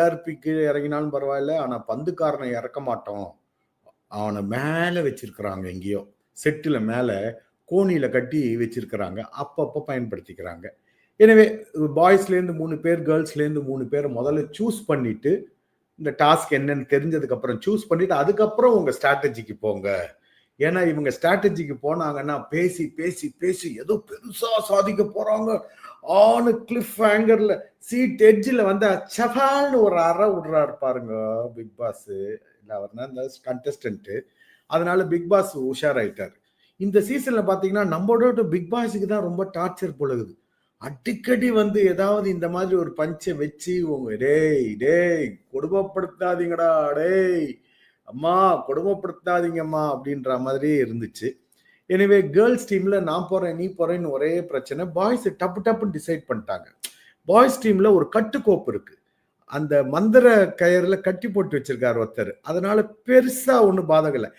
ஆர்பிக்கு இறங்கினாலும் பரவாயில்ல, ஆனா பந்துக்காரனை இறக்க மாட்டோம். அவனை மேல வச்சிருக்கிறாங்க, எங்கேயோ செட்டுல மேல கோணியில கட்டி வச்சிருக்கிறாங்க. அப்பப்போ பயன்படுத்திக்கிறாங்க. எனவே பாய்ஸ்லேருந்து 3 பேர், கேர்ள்ஸ்லேருந்து 3 பேரை முதல்ல சூஸ் பண்ணிட்டு, இந்த டாஸ்க் என்னன்னு தெரிஞ்சதுக்கு அப்புறம் சூஸ் பண்ணிட்டு அதுக்கப்புறம் உங்க ஸ்ட்ராட்டஜிக்கு போங்க. ஏன்னா இவங்க ஸ்ட்ராட்டஜிக்கு போனாங்கன்னா பேசி பேசி பேசி ஏதோ பெருசா சாதிக்க போறாங்க. ஆனு கிளிஃப் ஹேங்கர்ல சீட் எட்ஜில் வந்து சஃபால்னு ஒரு அறை விடுறாரு பாருங்க பிக் பாஸ். இல்லை அவர்னா இந்த கண்டஸ்டன்ட். அதனால பிக் பாஸ் உஷாராயிட்டாரு. இந்த சீசன்ல பாத்தீங்கன்னா நம்மளோட பிக் பாஸுக்கு தான் ரொம்ப டார்ச்சர் போலகுது. அடிக்கடி வந்து ஏதாவது இந்த மாதிரி ஒரு பஞ்சை வச்சு உங்க டேய் டேய் கொடுமைப்படுத்தாதீங்கடா, டேய் அம்மா கொடுமைப்படுத்தாதீங்கம்மா அப்படின்ற மாதிரி இருந்துச்சு. எனவே கேர்ள்ஸ் டீம்ல நான் போறேன் நீ போறேன்னு ஒரே பிரச்சனை. பாய்ஸ் டப்பு டப்புன்னு டிசைட் பண்ணிட்டாங்க. பாய்ஸ் டீம்ல ஒரு கட்டுக்கோப்பு இருக்கு. அந்த மந்திர கயிறுல கட்டி போட்டு வச்சிருக்காரு ஒருத்தர். அதனால பெருசா ஒன்றும் பாதகம் இல்லை.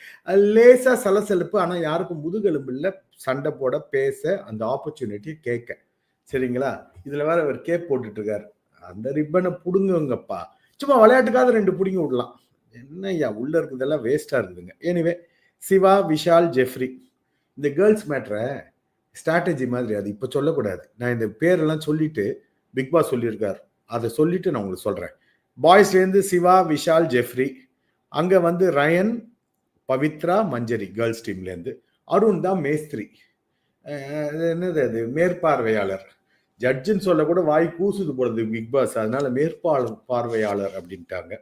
லேசா சலசலப்பு. ஆனா யாருக்கும் முதுகெலும்பு இல்லை சண்டை போட, பேச, அந்த ஆப்பர்ச்சுனிட்டியை கேட்க. சரிங்களா? இதுல வேற அவர் கேப் போட்டுட்டு இருக்காரு. அந்த ரிப்பனை புடுங்கப்பா, சும்மா விளையாட்டுக்காக 2 புடுங்கி விடலாம். என்னய்யா உள்ள இருக்குதெல்லாம் வேஸ்டா இருக்குதுங்க. எனிவே சிவா, விஷால், ஜெஃப்ரி இந்த கேர்ள்ஸ் மேட்ரை ஸ்ட்ராட்டஜி மாதிரி அது இப்ப சொல்லக்கூடாது. நான் இந்த பேரெல்லாம் சொல்லிட்டு பிக் பாஸ் சொல்லியிருக்காரு, அதை சொல்லிட்டு நான் உங்களுக்கு சொல்றேன். பாய்ஸ்லேருந்து சிவா, விஷால், ஜெஃப்ரி. அங்க வந்து ரயன், பவித்ரா, மஞ்சரி கேர்ள்ஸ் டீம்லேருந்து. அருண் தான் மேஸ்திரி. என்னது அது மேற்பார்வையாளர். ஜட்ஜுன்னு சொல்ல கூட வாய் கூசுது போடுது பிக் பாஸ். அதனால மேற்பார்வையாளர் அப்படின்ட்டாங்க.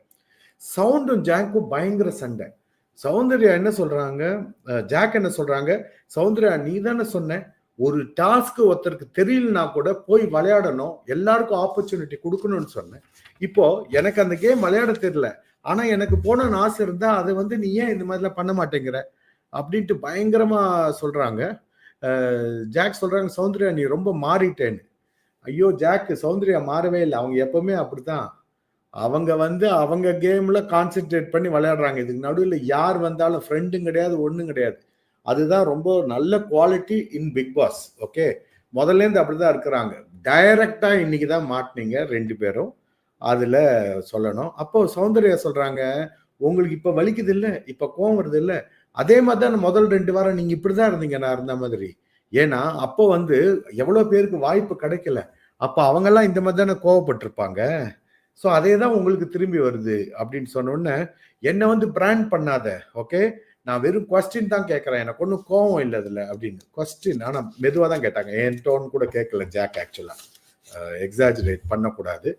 சவுண்டும் ஜாக்கும் பயங்கர சண்டை. சௌந்தர்யா என்ன சொல்றாங்க, ஜாக் என்ன சொல்றாங்க, சௌந்தர்யா நீ தானே சொன்ன ஒரு டாஸ்க் ஒருத்தருக்கு தெரியலனா கூட போய் விளையாடணும், எல்லாருக்கும் ஆப்பர்ச்சுனிட்டி கொடுக்கணும்னு சொன்னேன். இப்போ எனக்கு அந்த கேம் விளையாட தெரியல, ஆனா எனக்கு போனன்னு ஆசை இருந்தா அதை வந்து நீ ஏன் இந்த மாதிரிலாம் பண்ண மாட்டேங்கிற அப்படின்ட்டு பயங்கரமா சொல்றாங்க. ஜாக் சொல்றாங்க சௌந்தர்யா நீ ரொம்ப மாறிட்டேன்னு. ஐயோ ஜாக், சௌந்தர்யா மாறவே இல்லை, அவங்க எப்பவுமே அப்படித்தான். அவங்க வந்து அவங்க கேம்ல கான்சென்ட்ரேட் பண்ணி விளையாடுறாங்க. இதுக்கு நடுவில் யார் வந்தாலும் ஃப்ரெண்டும் கிடையாது, ஒன்றும் கிடையாது. அதுதான் ரொம்ப நல்ல quality in Bigg Boss. Okay, முதல்ல இருந்து அப்படிதான் இருக்கிறாங்க. டைரக்டா இன்னைக்கு தான் மாட்டினீங்க 2 பேரும், அதுல சொல்லணும். அப்போ சௌந்தர்யா சொல்றாங்க உங்களுக்கு இப்ப வலிக்குது இல்ல, இப்ப கோவம் வருது இல்ல, அதே மாதிரி தான் முதல் 2 வாரம் நீங்க இப்படிதான் இருந்தீங்க நான் இருந்த மாதிரி. ஏன்னா அப்போ வந்து எவ்வளவு பேருக்கு வாய்ப்பு கிடைக்கல, அப்ப அவங்க எல்லாம் இந்த மாதிரி தானே கோவப்பட்டிருப்பாங்க. ஸோ அதே தான் உங்களுக்கு திரும்பி வருது அப்படின்னு சொன்னோடனே என்னை வந்து பிராண்ட் பண்ணாத, ஓகே நான் வெறும் கொஸ்டின் தான் கேட்கறேன், எனக்கு ஒன்றும் கோவம் இல்லை அதில் அப்படின்னு. கொஸ்டின் ஆனால் மெதுவாக தான் கேட்டாங்க, என் டோன் கூட கேட்கல ஜாக். ஆக்சுவலாக எக்ஸாஜரேட் பண்ணக்கூடாது.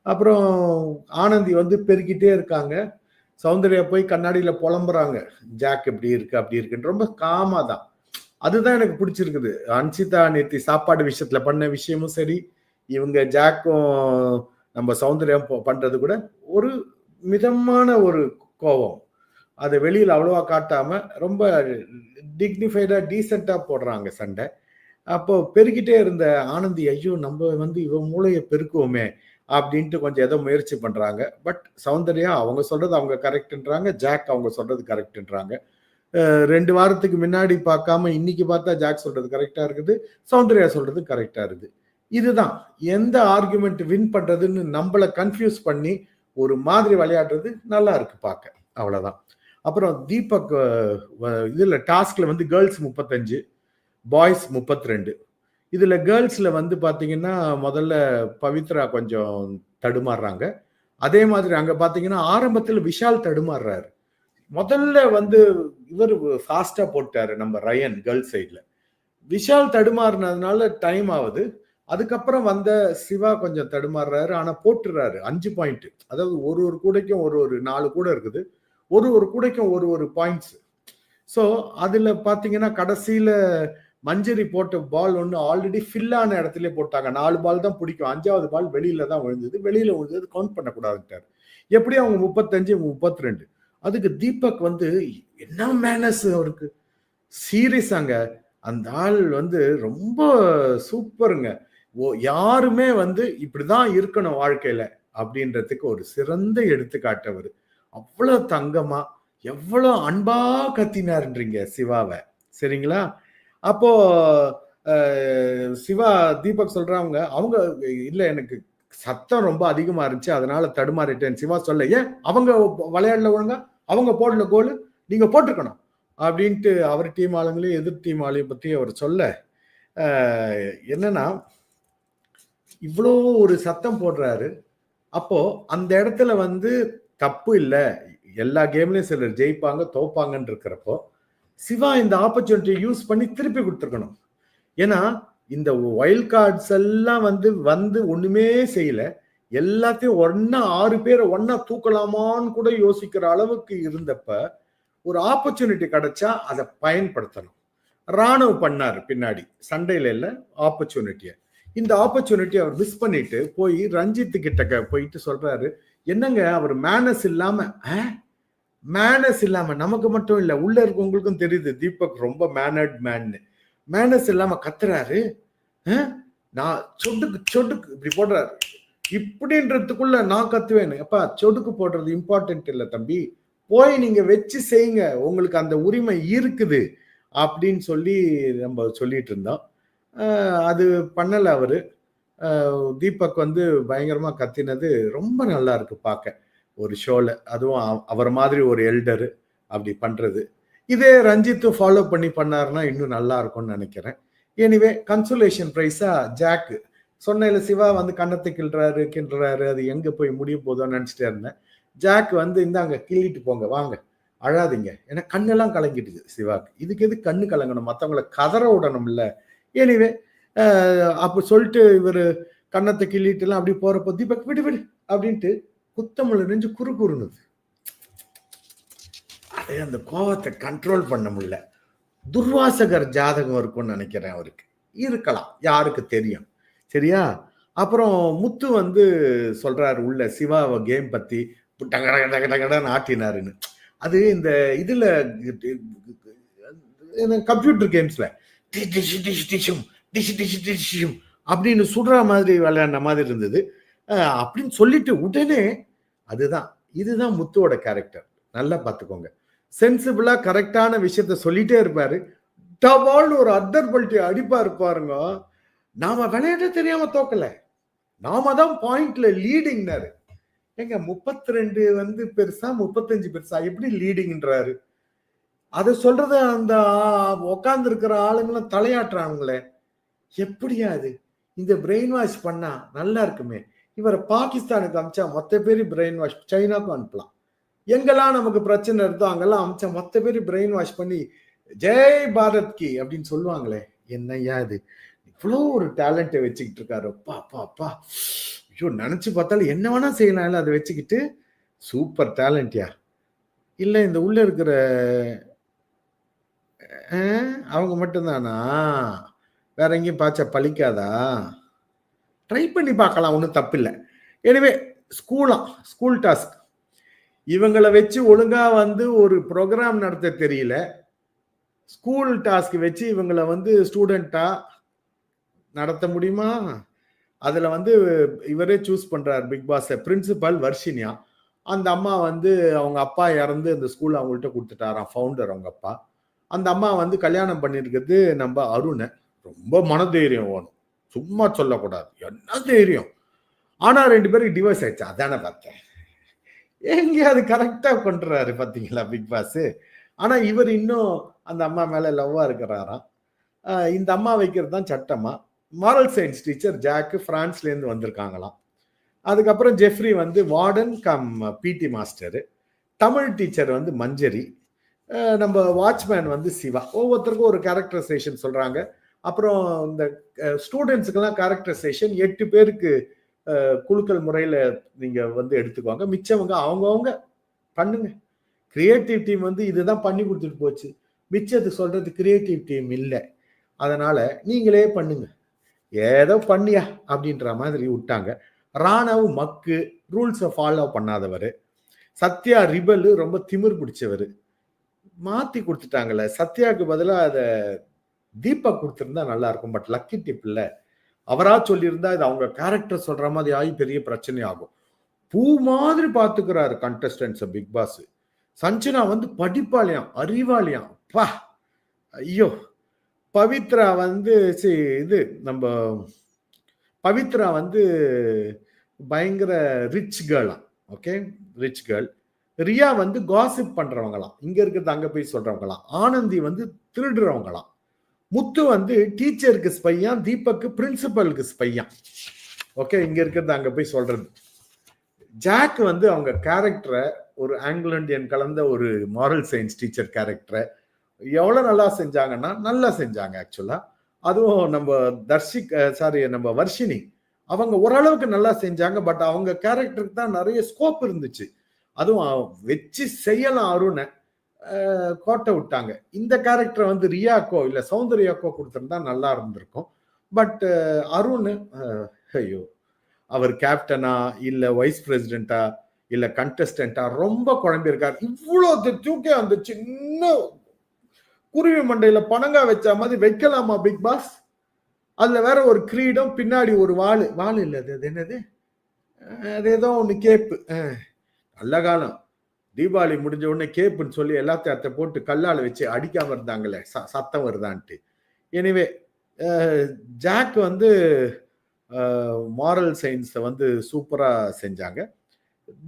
அப்புறம் ஆனந்தி வந்து பெருக்கிட்டே இருக்காங்க. சௌந்தர்யா போய் கண்ணாடியில் புலம்புறாங்க, ஜாக் இப்படி இருக்கு அப்படி இருக்குன்னு. ரொம்ப காமா தான். அதுதான் எனக்கு பிடிச்சிருக்குது. அன்சிதா நேத்தி சாப்பாடு விஷயத்துல பண்ண விஷயமும் சரி, இவங்க ஜாக்கும் நம்ம சௌந்தர்யம் பண்றது கூட ஒரு மிதமான ஒரு கோபம், அதை வெளியில் அவ்வளவா காட்டாம ரொம்ப டிக்னிஃபைடா டீசெண்டா போடுறாங்க சண்டை. அப்போ பெருக்கிட்டே இருந்த ஆனந்தி ஐயோ நம்ம வந்து இவன் மூளையை பெருக்குவோமே அப்படின்ட்டு கொஞ்சம் ஏதோ முயற்சி பண்றாங்க. பட் சௌந்தர்யா அவங்க சொல்றது அவங்க கரெக்ட்ன்றாங்க, ஜாக் அவங்க சொல்றது கரெக்ட்ன்றாங்க. 2 வாரத்துக்கு முன்னாடி பார்க்காம இன்னைக்கு பார்த்தா ஜாக் சொல்றது கரெக்டா இருக்குது, சௌந்தர்யா சொல்றது கரெக்டா இருக்குது. இதுதான் எந்த ஆர்குமெண்ட் வின் பண்றதுன்னு நம்மள கன்ஃபியூஸ் பண்ணி ஒரு மாதிரி விளையாடுறது நல்லா இருக்கு பார்க்க, அவ்வளவுதான். அப்புறம் தீபக் இதுல டாஸ்க்ல வந்து கேர்ள்ஸ் 35, பாய்ஸ் 32. இதுல கேர்ள்ஸ்ல வந்து பாத்தீங்கன்னா முதல்ல பவித்ரா கொஞ்சம் தடுமாறுறாங்க. அதே மாதிரி அங்க பாத்தீங்கன்னா ஆரம்பத்துல விஷால் தடுமாறுறாரு. முதல்ல வந்து இவர் ஃபாஸ்டா போட்டாரு நம்ம ரயன் கேர்ள்ஸ் சைட்ல. விஷால் தடுமாறுனதுனால டைம் ஆகுது. அதுக்கப்புறம் வந்த சிவா கொஞ்சம் தடுமாறுறாரு, ஆனா போட்டுறாரு 5 பாயிண்ட். அதாவது ஒரு கூடைக்கும் ஒரு 4 கூட இருக்குது, ஒரு கூடைக்கும் ஒரு பாயிண்ட்ஸ். ஸோ அதுல பாத்தீங்கன்னா கடைசியில மஞ்சரி போட்ட பால் ஒன்று ஆல்ரெடி ஃபில் ஆன இடத்துல போட்டாங்க. 4 பால் தான் பிடிக்கும், 5வது பால் வெளியில தான் விழுந்தது. வெளியில விழுந்தது கவுண்ட் பண்ணக்கூடாதுட்டார். எப்படி அவங்க 35 32. அதுக்கு தீபக் வந்து என்ன மேனஸ் அவருக்கு, சீரியஸாங்க அந்த ஆள் வந்து ரொம்ப சூப்பருங்க. யாருமே வந்து இப்படிதான் இருக்கணும் வாழ்க்கையில அப்படின்றதுக்கு ஒரு சிறந்த எடுத்துக்காட்டவர். அவ்வளவு தங்கமா எவ்வளவு அன்பா கத்தினார்ன்றீங்க சிவாவை, சரிங்களா? அப்போ சிவா தீபக் சொல்றாங்க அவங்க இல்ல எனக்கு சத்தம் ரொம்ப அதிகமா இருந்துச்சு, அதனால தடுமாறிட்டேன். சிவா சொல்ல, ஏன் அவங்க விளையாடல ஒழுங்கா, அவங்க போடல கோல், நீங்க போட்டிருக்கணும் அப்படின்ட்டு அவர் டீம் ஆளுங்களையும் எதிர் டீம் ஆளையும் பத்தி அவர் சொல்ல, என்னன்னா இவ்வளோ ஒரு சத்தம் போடுறாரு. அப்போ அந்த இடத்துல வந்து தப்பு இல்ல. எல்லா கேம்லயும் சிலர் ஜெயிப்பாங்க, தோப்பாங்கன்னு இருக்கிறப்போ, சிவா இந்த ஆப்பர்ச்சுனிட்டியை யூஸ் பண்ணி திருப்பி கொடுத்துருக்கணும். ஏன்னா இந்த வைல்ட் கார்ட்ஸ் எல்லாம் வந்து ஒண்ணுமே செய்யல. எல்லாத்தையும் ஒன்னா 6 பேரை ஒன்னா தூக்கலாமான்னு கூட யோசிக்கிற அளவுக்கு இருந்தப்ப ஒரு ஆப்பர்ச்சுனிட்டி கிடைச்சா அதை பயன்படுத்தணும். ராணுவ பண்ணாரு பின்னாடி, சண்டையில இல்ல, ஆப்பர்ச்சுனிட்டியை. இந்த ஆப்பர்ச்சுனிட்டி அவர் மிஸ் பண்ணிட்டு போய் ரஞ்சித் கிட்ட போயிட்டு சொல்றாரு, என்னங்க அவர் மேனஸ் இல்லாம நமக்கு மட்டும் இல்ல, உள்ள இருக்கவங்களுக்கும் தெரியுது தீபக் ரொம்ப மேனர்ட் மேன்னு. மேனஸ் இல்லாம கத்துறாரு, நான் சொடுக்கு இப்படி போடுறாரு. இப்படின்றதுக்குள்ள நான் கத்துவேன். அப்பா சொடுக்கு போடுறது இம்பார்ட்டன்ட் இல்ல தம்பி, போய் நீங்க வச்சு செய்யுங்க, உங்களுக்கு அந்த உரிமை இருக்குது அப்படின்னு சொல்லி நம்ம சொல்லிட்டு இருந்தோம். அது பண்ணல அவரு. தீபக் பயங்கரமா கத்தினது ரொம்ப நல்லா இருக்கு பார்க்க ஒரு ஷோல. அதுவும் அவர் மாதிரி ஒரு எல்டரு அப்படி பண்றது. இதே ரஞ்சித் ஃபாலோ பண்ணாருன்னா இன்னும் நல்லா இருக்கும்னு நினைக்கிறேன். எனிவே கன்சோலேஷன் பிரைஸா ஜாக் சொன்ன சிவா கண்ணத்தை கிள்றாரு, அது எங்க போய் முடிய போதோன்னு நினைச்சிட்டே இருந்தேன். ஜாக் இந்தாங்க கிள்ளிட்டு போங்க, வாங்க, அழாதீங்க. ஏன்னா கண்ணெல்லாம் கலங்கிடுது சிவாக்கு. இதுக்கு எது கண்ணு கலங்கணும், மற்றவங்களை கதற விடணும் இல்ல. எனிவே அப்ப சொல்லிட்டு இவர் கண்ணத்தை கிள்ளிட்டு எல்லாம் அப்படி போறப்போ தீபக் விடு அப்படின்ட்டு குத்தமுள்ள நெஞ்சு குறுகுறுனுது. அதே அந்த கோபத்தை கண்ட்ரோல் பண்ண முடியல. துர்வாசகர் ஜாதகம் இருக்கும்னு நினைக்கிறேன் அவருக்கு. இருக்கலாம், யாருக்கு தெரியும். சரியா? அப்புறம் முத்து சொல்றாரு உள்ள சிவாவை கேம் பத்தி ஆட்டினாருன்னு. அது இந்த இதுல கம்ப்யூட்டர் கேம்ஸ்ல அப்படின்னு சுடுற மாதிரி விளையாடின மாதிரி இருந்தது. அப்படின்னு சொல்லிட்டு உடனே இதுதான் முத்துவோட கேரக்டர். நல்லா பார்த்துக்கோங்க. சென்சிபிளா கரெக்டான விஷயத்த சொல்லிட்டே இருப்பாரு. டபால்னு ஒரு அத்தர்பல்ட்டி அடிப்பா இருப்பாருங்க. நாம விளையாட தெரியாம தோக்கல, நாம தான் பாயிண்ட்ல லீடிங்னாரு. எங்க 32 பெருசா 35 பெருசா எப்படி லீடிங்ன்றாரு? அதை சொல்றத அந்த உட்கார்ந்து இருக்கிற ஆளுங்களும் தலையாட்டுறாங்களே. எப்படியா அது? இந்த பிரெயின் வாஷ் பண்ணா நல்லா இருக்குமே. இவரை பாகிஸ்தானுக்கு அமிச்சா மொத்த பேரு பிரெயின் வாஷ், சைனாக்கும் அனுப்பலாம். எங்கெல்லாம் நமக்கு பிரச்சனை இருந்தோ அங்கெல்லாம் அமிச்சா மொத்த பேரு பிரெயின் வாஷ் பண்ணி ஜெய் பாரத் கி அப்படின்னு சொல்லுவாங்களே. என்னையா இது? இவ்வளோ ஒரு டேலண்ட்டை வச்சுக்கிட்டு இருக்காரு. அப்பா ஐயோ, நினைச்சு பார்த்தாலும் என்ன வேணா செய்யலாம் அதை வச்சுக்கிட்டு. சூப்பர் டேலண்ட்யா. இல்ல இந்த உள்ள இருக்கிற அவங்க மட்டும்தானா? வேற எங்கேயும் பாச்சா பழிக்காதா? ட்ரை பண்ணி பார்க்கலாம், ஒன்றும் தப்பில்லை. எனவே ஸ்கூல் டாஸ்க் இவங்களை வச்சு ஒழுங்கா ஒரு ப்ரோக்ராம் நடத்த தெரியல. ஸ்கூல் டாஸ்க் வச்சு இவங்களை ஸ்டூடெண்டா நடத்த முடியுமா? அதுல இவரே சூஸ் பண்றாரு பிக் பாஸ். பிரின்சிபல் வர்ஷினியா. அந்த அம்மா அவங்க அப்பா இறந்து அந்த ஸ்கூல் அவங்கள்ட்ட கொடுத்துட்டாராம், ஃபவுண்டர் அவங்க அப்பா. அந்த அம்மா கல்யாணம் பண்ணிருக்கிறது நம்ம அருணை. ரொம்ப மனதைரியம் வேணும், சும்மா சொல்லக்கூடாது, என்ன தைரியம். ஆனா 2 பேருக்கு டிவோர்ஸ் ஆயிடுச்சு. அதானே பார்த்தேன். எங்கேயாவது கரெக்டா பண்றாரு பாத்தீங்களா பிக் பாஸ். ஆனா இவர் இன்னும் அந்த அம்மா மேல லவ்வா இருக்கிறாராம். இந்த அம்மா வைக்கிறது தான் சட்டமா. மாரல் சயின்ஸ் டீச்சர் ஜாக்கு பிரான்ஸ்ல இருந்து வந்திருக்காங்களாம். அதுக்கப்புறம் ஜெஃப்ரி வார்டன் கம் பிடி மாஸ்டரு. தமிழ் டீச்சர் மஞ்சரி. நம்ம வாட்ச்மேன் சிவா. ஒவ்வொருத்தருக்கும் ஒரு கேரக்டரைசேஷன் சொல்றாங்க. அப்புறம் இந்த ஸ்டூடெண்ட்ஸுக்கெல்லாம் கேரக்டரைசேஷன் 8 பேருக்கு குழுக்கள் முறையில நீங்க எடுத்துக்குவாங்க. மிச்சவங்க அவங்கவுங்க பண்ணுங்க. கிரியேட்டிவ் டீம் இதுதான் பண்ணி கொடுத்துட்டு போச்சு. மிச்சது சொல்றது கிரியேட்டிவ் டீம் இல்லை. அதனால நீங்களே பண்ணுங்க, ஏதோ பண்ணியா அப்படின்ற மாதிரி விட்டாங்க. ராணவ் மக்கு, ரூல்ஸை ஃபாலோ பண்ணாதவர். சத்யா ரிபல், ரொம்ப திமிர் பிடிச்சவர். மாத்தி கொடுத்துட்டாங்கல்ல. சத்யாவுக்கு பதிலாக அதை தீபக் கொடுத்துருந்தா நல்லா இருக்கும். பட் லக்கி டிப் இல்லை, அவரா சொல்லியிருந்தா இது அவங்க கேரக்டர் சொல்ற மாதிரி ஆகி பெரிய பிரச்சனை ஆகும். பூ மாதிரி பாத்துக்கிறாரு கண்டஸ்டன்ஸ் பிக் பாஸ். சஞ்சனா படிப்பாளியாம், அறிவாளியாம். பா ஐயோ. பவித்ரா இது நம்ம பவித்ரா பயங்கர ரிச் கேர்லாம். Okay, rich girl. ரியா வந்து காசிப் பண்றவங்களாம், இங்க இருக்கிறது அங்க போய் சொல்றவங்களாம். ஆனந்தி வந்து திருடுறவங்களாம். முத்து வந்து டீச்சருக்கு ஸ்பையா, தீபக்கு பிரின்சிபலுக்கு ஸ்பையா. ஓகே, இங்க இருக்கிறது அங்க போய் சொல்றது. ஜாக் வந்து அவங்க கேரக்டரை ஒரு ஆங்கிலோ இந்தியன் கலந்த ஒரு மாரல் சயின்ஸ் டீச்சர் கேரக்டரை எவ்வளவு நல்லா செஞ்சாங்கன்னா நல்லா செஞ்சாங்க ஆக்சுவலா. அதுவும் நம்ம நம்ம வர்ஷினி அவங்க ஓரளவுக்கு நல்லா செஞ்சாங்க. பட் அவங்க கேரக்டருக்கு தான் நிறைய ஸ்கோப் இருந்துச்சு. அதுவும் வச்சு செய்யலாம் அருணை, கோட்டை விட்டாங்க. இந்த கேரக்டர் வந்து ரியாக்கோ இல்ல சௌந்தர்யாக்கோ கொடுத்திருந்தா நல்லா இருந்திருக்கும். பட் அருண் ஐயோ, அவர் கேப்டனா இல்ல வைஸ் பிரசிடென்டா இல்ல கண்டஸ்டன்டா ரொம்ப குழம்பிருக்காரு. இவ்வளவு தூக்கி அந்த சின்ன குருவி மண்டையில பணங்கா வச்ச மாதிரி வைக்கலாமா பிக் பாஸ்? அதுல வேற ஒரு கிரீடம், பின்னாடி ஒரு வாள் இல்ல, அது என்னது, அது ஏதோ ஒண்ணு கேப்பு. நல்ல காலம் தீபாவளி முடிஞ்ச உடனே கேப்புன்னு சொல்லி எல்லாத்தையும் அத்தை போட்டு கல்லால வச்சு அடிக்காம இருந்தாங்களே, சத்தம் வருதான்ட்டு. எனிவே ஜாக் வந்து மாரல் சயின்ஸை வந்து சூப்பரா செஞ்சாங்க.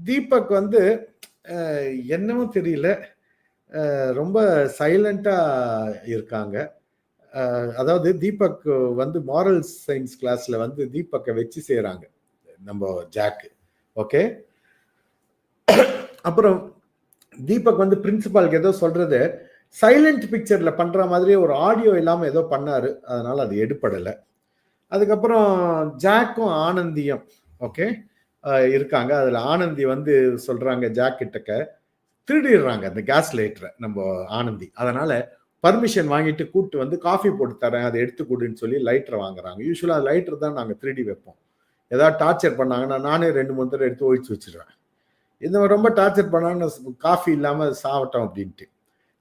தீபக் வந்து என்னமோ தெரியல, ரொம்ப சைலண்டா இருக்காங்க. அதாவது தீபக் வந்து மாரல் சயின்ஸ் கிளாஸ்ல வந்து தீபக்கை வச்சு செய்யறாங்க நம்ம ஜாக். ஓகே, அப்புறம் தீபக் வந்து பிரின்சிபாலுக்கு ஏதோ சொல்றது சைலண்ட் பிக்சர்ல பண்ற மாதிரி ஒரு ஆடியோ இல்லாம ஏதோ பண்ணாரு, அதனால அது எடுப்படலை. அதுக்கப்புறம் ஜாக்கும் ஆனந்தியும் ஓகே இருக்காங்க. அதுல ஆனந்தி வந்து சொல்றாங்க ஜாக் கிட்டக்க, திருடிடுறாங்க அந்த கேஸ் லைட்டரை நம்ம ஆனந்தி. அதனால பர்மிஷன் வாங்கிட்டு கூப்பிட்டு வந்து காஃபி போட்டு தரேன், அதை எடுத்து கொடுன்னு சொல்லி லைட்டரை வாங்குறாங்க. யூஸ்வலா லைட்டர் தான் நாங்கள் திருடி வைப்போம். ஏதாவது டார்ச்சர் பண்ணாங்கன்னா நானே 2-3 தடவை எடுத்து ஒழிச்சு வச்சிருவேன். இந்த ரொம்ப டார்ச்சர் பண்ணாங்கன்னு காஃபி இல்லாம சாவட்டும் அப்படின்ட்டு.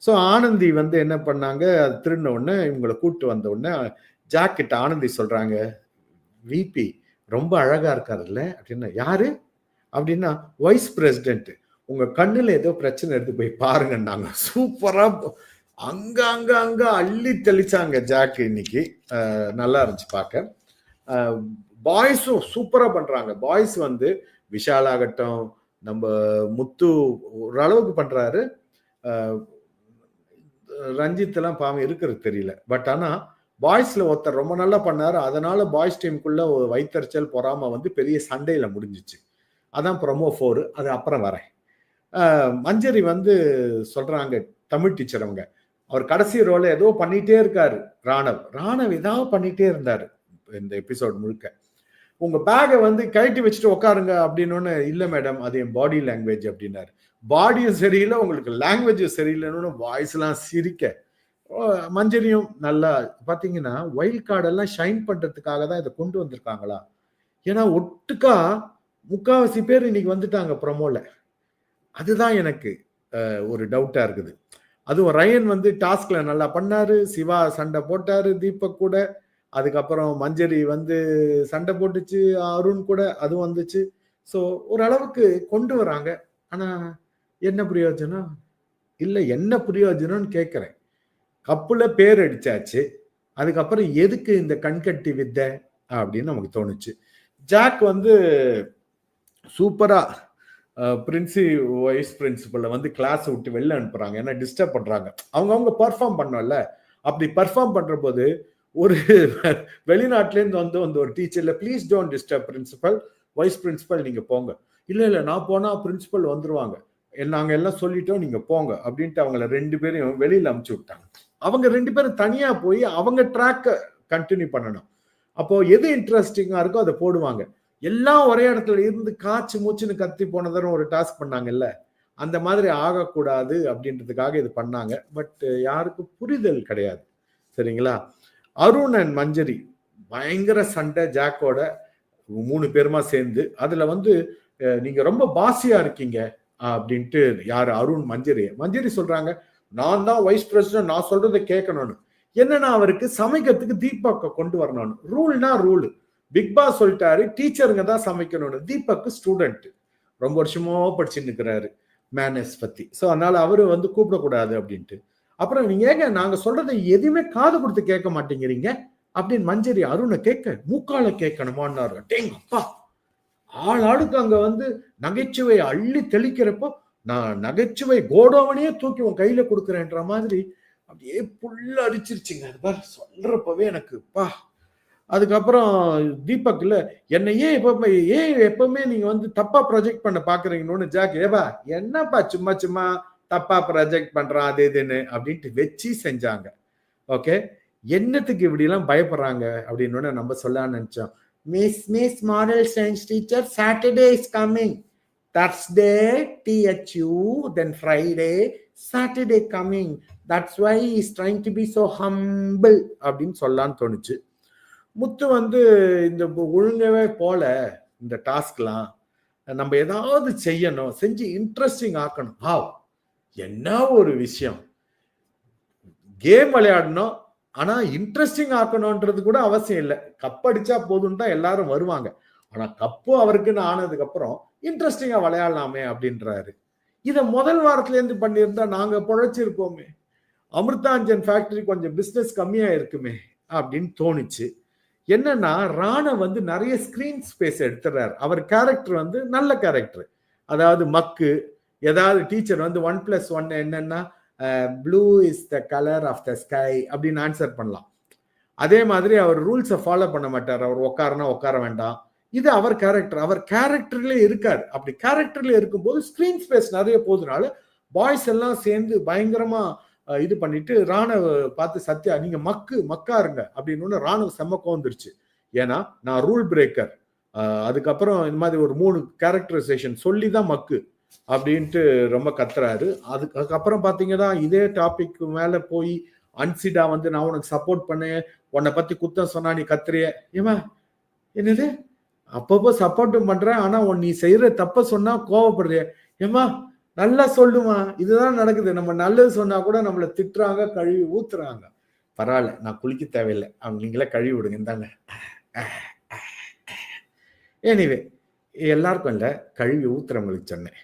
ஸோ ஆனந்தி வந்து என்ன பண்ணாங்க, அது திருடின உடனே இவங்களை கூப்பிட்டு வந்த உடனே ஜாக் கிட்ட ஆனந்தி சொல்றாங்க, விபி ரொம்ப அழகா இருக்காருல்ல அப்படின்னா. யாரு அப்படின்னா வைஸ் பிரசிடென்ட், உங்க கண்ணுல ஏதோ பிரச்சனை எடுத்து போய் பாருங்கன்னாங்க. சூப்பரா அங்க அங்க அங்க அள்ளி தெளிச்சாங்க ஜாக். இன்னைக்கு நல்லா இருந்துச்சு பார்க்க. பாய்ஸும் சூப்பரா பண்றாங்க. பாய்ஸ் வந்து விஷால் ஆகட்டும், நம்ம முத்து ஓரளவுக்கு பண்றாரு, ரஞ்சித் எல்லாம் பாவம் இருக்கிறது தெரியல. பட் ஆனா பாய்ஸ்ல ஒருத்தர் ரொம்ப நல்லா பண்ணாரு. அதனால பாய்ஸ் டீமுக்குள்ள ஒரு வைத்தறிச்சல் பொறாம வந்து பெரிய சண்டையில முடிஞ்சிச்சு. அதான் ப்ரொமோ 4, அது அப்புறம் வரேன். மஞ்சரி வந்து சொல்றாங்க தமிழ் டீச்சர் அவங்க, அவர் கடைசி ரோல ஏதோ பண்ணிட்டே இருக்காரு. ராணவ் ஏதாவது பண்ணிட்டே இருந்தாரு இந்த எபிசோட் முழுக்க. உங்க பேகை வந்து கழட்டி வச்சுட்டு உட்காருங்க அப்படின்னு. இல்ல மேடம், அது என் பாடி லாங்குவேஜ் அப்படின்னாரு. பாடியும் சரியில்லை, உங்களுக்கு லாங்குவேஜும் சரியில்லைன்னு வாய்ஸ் எல்லாம் சிரிக்க. மஞ்சரியும் நல்லா பாத்தீங்கன்னா வைல்ட் கார்டு எல்லாம் ஷைன் பண்றதுக்காக தான் இதை கொண்டு வந்திருக்காங்களா? ஏன்னா ஒட்டுக்கா 3/4 பேர் இன்னைக்கு வந்துட்டாங்க ப்ரமோல. அதுதான் எனக்கு ஒரு டவுட்டா இருக்குது. அதுவும் ரயன் வந்து டாஸ்க்ல நல்லா பண்ணாரு, சிவா சண்டை போட்டாரு தீபக் கூட, அதுக்கப்புறம் மஞ்சரி வந்து சண்டை போட்டுச்சு அருண் கூட, அதுவும் வந்துச்சு. ஸோ ஓரளவுக்கு கொண்டு வராங்க. ஆனா என்ன பிரயோஜனம் இல்லை, என்ன பிரயோஜனம்னு கேட்கிறேன். கப்புல பேர் அடிச்சாச்சு, அதுக்கப்புறம் எதுக்கு இந்த கண்கட்டி வித்தை அப்படின்னு நமக்கு தோணுச்சு. ஜாக் வந்து சூப்பரா வைஸ் பிரின்சிபல்ல வந்து கிளாஸ் விட்டு வெளில அனுப்புறாங்க. ஏன்னா டிஸ்டர்ப் பண்றாங்க. அவங்க பர்ஃபார்ம் பண்ணல. அப்படி பர்ஃபார்ம் பண்ற போது ஒரு வெளிநாட்டுல இருந்து வந்து ஒரு டீச்சர்ல, please don't disturb principal, vice principal நீங்க போங்க. இல்ல நான் போனா பிரின்சிபல் வந்துருவாங்க, நாங்க எல்லாம் சொல்லிட்டோம் நீங்க போங்க அப்படின்ட்டு அவங்கள 2 பேரையும் வெளியில அமுச்சு விட்டாங்க. அவங்க 2 பேரும் தனியா போய் அவங்க ட்ராக்க கண்டினியூ பண்ணணும். அப்போ எது இன்ட்ரெஸ்டிங்கா இருக்கோ அதை போடுவாங்க. எல்லாம் ஒரே இடத்துல இருந்து காய்ச்சி மூச்சுன்னு கத்தி போனதும் ஒரு டாஸ்க் பண்ணாங்கல்ல, அந்த மாதிரி ஆகக்கூடாது அப்படின்றதுக்காக இது பண்ணாங்க. பட் யாருக்கும் புரிதல் கிடையாது. சரிங்களா? அருண் அண்ட் மஞ்சரி பயங்கர சண்டை ஜாக்கோட 3 பேருமா சேர்ந்து. அதுல வந்து நீங்க ரொம்ப பாசியா இருக்கீங்க அப்படின்ட்டு யாரு, அருண் மஞ்சரி சொல்றாங்க, நான் தான் வைஸ் பிரசிடென்ட், நான் சொல்றதை கேட்கணும்னு. என்னன்னா அவருக்கு சமைக்கிறதுக்கு தீபக்க கொண்டு வரணும்னு. ரூல்னா ரூல். பிக் பாஸ் சொல்லிட்டாரு டீச்சருங்க தான் சமைக்கணும்னு. தீபக் ஸ்டூடெண்ட், ரொம்ப வருஷமோ படிச்சுட்டு இருக்கிறாரு மேனஸ் பத்தி. ஸோ அதனால அவரு வந்து கூப்பிடக்கூடாது அப்படின்ட்டு. அப்புறம் நீங்க ஏங்க நாங்க சொல்றதை எதுவுமே காது கொடுத்து கேட்க மாட்டேங்கிறீங்க அப்படின்னு மஞ்சரி அருணை கேட்க, மூக்கால கேட்கணுமான்னாரு. டேங்க அப்பா, ஆளுக்கு அங்க வந்து நகைச்சுவை அள்ளி தெளிக்கிறப்போ நான் நகைச்சுவை கோடோவனையே தூக்கி உன் கையில கொடுக்குறேன்ற மாதிரி அப்படியே புல்ல அடிச்சிருச்சுங்க. அது பாரு சொல்றப்பவே எனக்கு பா. அதுக்கப்புறம் தீபக் இல்ல என்னை எப்பவுமே நீங்க வந்து தப்பா ப்ரொஜெக்ட் பண்ண பாக்குறீங்கன்னு ஜாக் ஏவா என்னப்பா சும்மா சும்மா தப்பா ப்ரொஜெக்ட் பண்றான் அது இதுன்னு அப்படின்ட்டு வச்சு செஞ்சாங்க. ஓகே, என்னத்துக்கு இப்படி எல்லாம் பயப்படுறாங்க அப்படின்னு நம்ம சொல்ல நினைச்சோம். Miss moral science teacher Saturday is coming, Thursday THU, then Friday, Saturday coming, that's why he's trying to be so humble அப்படின்னு சொல்லலான்னு தோணுச்சு. முத்து வந்து இந்த ஒழுங்கவே போல இந்த டாஸ்க்லாம் நம்ம ஏதாவது செய்யணும், செஞ்சு இன்ட்ரெஸ்டிங் ஆக்கணும். வாவ், என்ன ஒரு விஷயம். கேம் விளையாடணும், ஆனா இன்ட்ரெஸ்டிங் ஆக்கணும்ன்றது கூட அவசியம் இல்லை. கப் அடிச்சா போதும் தான் எல்லாரும் வருவாங்க. ஆனா கப்பு அவருக்குன்னு ஆனதுக்கு அப்புறம் இன்ட்ரெஸ்டிங்கா விளையாடலாமே அப்படின்றாரு. இதை முதல் வாரத்துல இருந்து பண்ணியிருந்தா நாங்க பொழைச்சிருப்போமே, அமிர்தாஞ்சன் ஃபேக்டரி கொஞ்சம் பிசினஸ் கம்மியா இருக்குமே அப்படின்னு தோணுச்சு. என்னன்னா ராணவ் வந்து நிறைய ஸ்கிரீன் ஸ்பேஸ் எடுத்துறாரு. அவர் கேரக்டர் வந்து நல்ல கேரக்டர். அதாவது மக்கு ஏதாவது டீச்சர் வந்து 1+1 என்னன்னா blue is the colour of the sky அப்படின்னு ஆன்சர் பண்ணலாம். அதே மாதிரி அவர் ரூல்ஸை ஃபாலோ பண்ண மாட்டார். அவர் உட்காரனா உட்கார வேண்டாம். இது அவர் கேரக்டர். அவர் கேரக்டர்ல இருக்காரு. அப்படி கேரக்டர்ல இருக்கும்போது ஸ்கிரீன் ஸ்பேஸ் நிறைய போதுனால பாய்ஸ் எல்லாம் சேர்ந்து பயங்கரமா இது பண்ணிட்டு ராணவ் பார்த்து சத்யா நீங்க மக்கா இருங்க அப்படின்னு ராணவ் செம்ம கோந்துருச்சு. ஏன்னா நான் ரூல் பிரேக்கர். அதுக்கப்புறம் இந்த மாதிரி ஒரு 3 கேரக்டரைசேஷன் சொல்லிதான் மக்கு அப்படின்ட்டு ரொம்ப கத்துறாரு. அதுக்கப்புறம் பாத்தீங்கன்னா இதே டாபிக் மேல போய் அன்சிடா வந்து நான் உனக்கு சப்போர்ட் பண்ணேன், உன்னை பத்தி குத்தம் சொன்னா நீ கத்துறிய. ஏமா என்னது அப்பப்போ சப்போர்ட்டும் பண்றேன், ஆனா நீ செய்யற தப்ப சொன்னா கோவப்படுறிய. ஏமா நல்லா சொல்லுமா, இதுதான் நடக்குது. நம்ம நல்லது சொன்னா கூட நம்மளை திட்டுறாங்க, கழுவி ஊத்துறாங்க. பரவாயில்ல, நான் குளிக்க தேவையில்லை, அவங்க நீங்களே கழுவி விடுங்க தாங்க. எனிவே எல்லாருக்கும் இல்லை, கழுவி ஊத்துறவங்களுக்கு சொன்னேன்.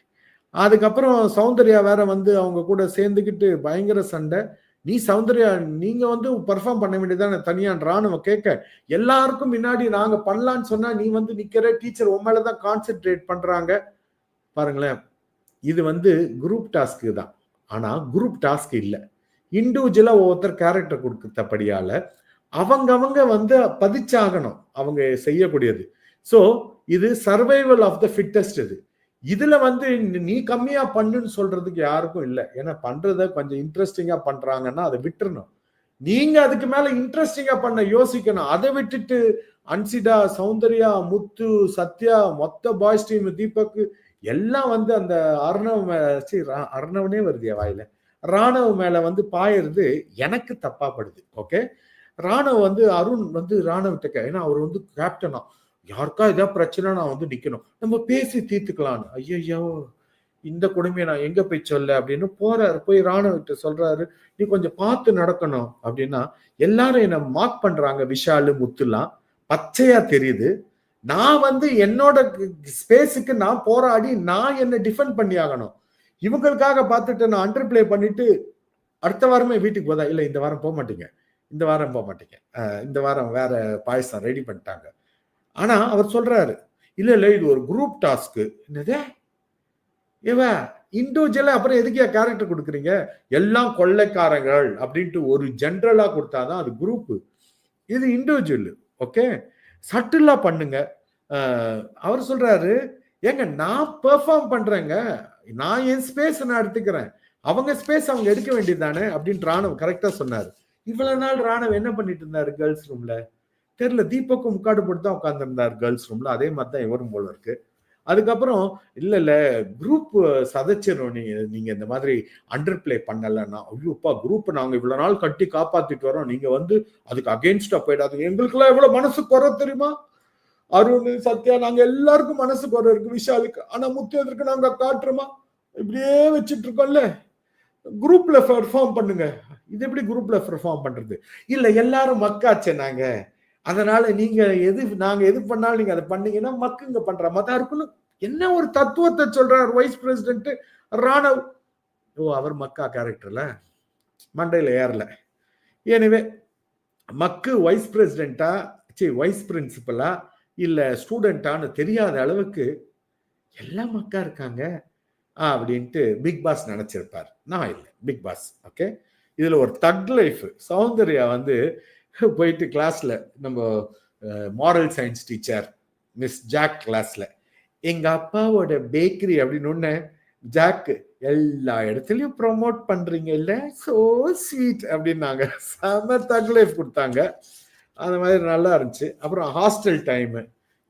அதுக்கப்புறம் சௌந்தர்யா வேற வந்து அவங்க கூட சேர்ந்துக்கிட்டு பயங்கர சண்டை. நீ சௌந்தர்யா நீங்க வந்து பர்ஃபார்ம் பண்ண வேண்டியதான தனியான்றான்னு கேட்க, எல்லாருக்கும் முன்னாடி நாங்க பண்ணலான்னு சொன்னா நீ வந்து நிக்கிற, டீச்சர் உன் மேலதான் கான்சென்ட்ரேட் பண்றாங்க. பாருங்களேன், இது வந்து குரூப் டாஸ்க்கு தான். ஆனா குரூப் டாஸ்க் இல்லை, இண்டிவிஜுவலா ஒவ்வொருத்தர் கேரக்டர் கொடுத்தபடியால அவங்க வந்து பதிச்சாகணும் அவங்க செய்யக்கூடியது. ஸோ இது சர்வைவல் ஆஃப் த ஃபிட்டஸ்ட். இதுல வந்து நீ கம்மியா பண்ணுன்னு சொல்றதுக்கு யாருக்கும் இல்லை. ஏன்னா பண்றத கொஞ்சம் இன்ட்ரெஸ்டிங்கா பண்றாங்கன்னா அதை விட்டுறணும். நீங்க அதுக்கு மேல இன்ட்ரெஸ்டிங்கா பண்ண யோசிக்கணும். அதை விட்டுட்டு அன்சிடா, சௌந்தர்யா, முத்து, சத்யா, மொத்த பாய்ஸ் டீம், தீபக் எல்லாம் வந்து அந்த அர்ணவனே வருது வாயில, ராணவ் மேல வந்து பாயிருது எனக்கு தப்பா படுது. ஓகே, ராணவ் வந்து அருண் வந்து ராணவ் ஏன்னா அவர் வந்து கேப்டனா, யாருக்கா ஏதாவது பிரச்சனை நான் வந்து நிக்கணும், நம்ம பேசி தீர்த்துக்கலான்னு. ஐயோ இந்த கொடுமையை நான் எங்க போய் சொல்ல அப்படின்னு போறாரு. போய் ராணவ் சொல்றாரு, நீ கொஞ்சம் பார்த்து நடக்கணும் அப்படின்னா எல்லாரும் என்ன மார்க் பண்றாங்க. விஷாலு, முத்துலாம் பச்சையா தெரியுது. நான் வந்து என்னோட ஸ்பேஸுக்கு நான் போராடி நான் என்ன டிஃபெண்ட் பண்ணி ஆகணும். இவங்களுக்காக பார்த்துட்டு நான் அண்டர் பிளே பண்ணிட்டு அடுத்த வாரமே வீட்டுக்கு போதா, இல்லை இந்த வாரம் போக மாட்டீங்க, இந்த வாரம் போக மாட்டீங்க, இந்த வாரம் வேற பாயசம் ரெடி பண்ணிட்டாங்க. ஆனா அவர் சொல்றாரு, இல்ல இல்ல இது ஒரு குரூப் டாஸ்க். என்னது இவன் இண்டிவிஜுவலா அப்புறம் எதுக்கே கேரக்டர் கொடுக்குறீங்க, எல்லாம் கொள்ளைக்காரங்கள் அப்படின்ட்டு ஒரு ஜென்ரலா கொடுத்தாதான் அது குரூப், இது இண்டிவிஜுவல். ஓகே, சட்டிலா பண்ணுங்க. அவர் சொல்றாரு, ஏங்க நான் பெர்ஃபார்ம் பண்றேங்க, நான் என் ஸ்பேஸ் நான் எடுத்துக்கிறேன், அவங்க ஸ்பேஸ் அவங்க எடுக்க வேண்டியது தானே அப்படின்னு ராணவ் கரெக்டா சொன்னாரு. இவ்வளவு நாள் ராணவ் என்ன பண்ணிட்டு இருந்தாரு கேர்ள்ஸ் ரூம்ல தெரியல. தீபக்கும் முக்காடு போட்டு தான் உட்கார்ந்து இருந்தாரு கேர்ள்ஸ் ரூம்ல. அதே மாதிரி தான் இவரும் போல இருக்கு. அதுக்கப்புறம் இல்ல இல்ல குரூப் சதைச்சிடும், நீங்க இந்த மாதிரி அண்டர் பிளே பண்ணலன்னா. ஐயோப்பா, குரூப் நாங்க இவ்வளவு நாள் கட்டி காப்பாத்திட்டு வரோம், நீங்க வந்து அதுக்கு அகெயின்ஸ்டா போயிடாது. எங்களுக்கு எல்லாம் எவ்வளவு மனசு குறை தெரியுமா, அருண், சத்யா, நாங்க எல்லாருக்கும் மனசு குறை இருக்கு விஷாலுக்கு, ஆனா முத்தியதற்கு நாங்க காட்டுறோமா, இப்படியே வச்சுட்டு இருக்கோம்ல. குரூப்ல பெர்ஃபார்ம் பண்ணுங்க. இது எப்படி குரூப்ல பெர்ஃபார்ம் பண்றது? இல்ல எல்லாரும் மக்காச்சே நாங்க, அதனால நீங்க நாங்க எது பண்ணாலும் நீங்க அதை பண்ணீங்கன்னா மக்குங்க பண்ற மாதிரி இருக்குன்னு என்ன ஒரு தத்துவத்தை சொல்றார் வைஸ் பிரசிடென்ட் ராணவ். ஓ, அவர் மக்கா கேரக்டர்ல மண்டையில ஏறல. எனவே மக்கு வைஸ் பிரசிடென்டா வைஸ் பிரின்சிபலா இல்ல ஸ்டூடெண்டான்னு தெரியாத அளவுக்கு எல்லாம் மக்கா இருக்காங்க அப்படின்ட்டு பிக் பாஸ் நினைச்சிருப்பார். நான் இல்லை, பிக் பாஸ். ஓகே, இதுல ஒரு தக் லைஃப். சௌந்தர்யா வந்து போயிட்டு கிளாஸ்ல, நம்ம moral science teacher miss Jack கிளாஸ்ல, எங்க அப்பாவோட பேக்கரி அப்படின்னு ஒண்ணு, ஜாக் எல்லா இடத்துலயும் ப்ரொமோட் பண்றீங்க இல்ல, சோ ஸ்வீட் அப்படின்னாங்க. செம தக் லைஃப் கொடுத்தாங்க. அந்த மாதிரி நல்லா இருந்துச்சு. அப்புறம் ஹாஸ்டல் டைம்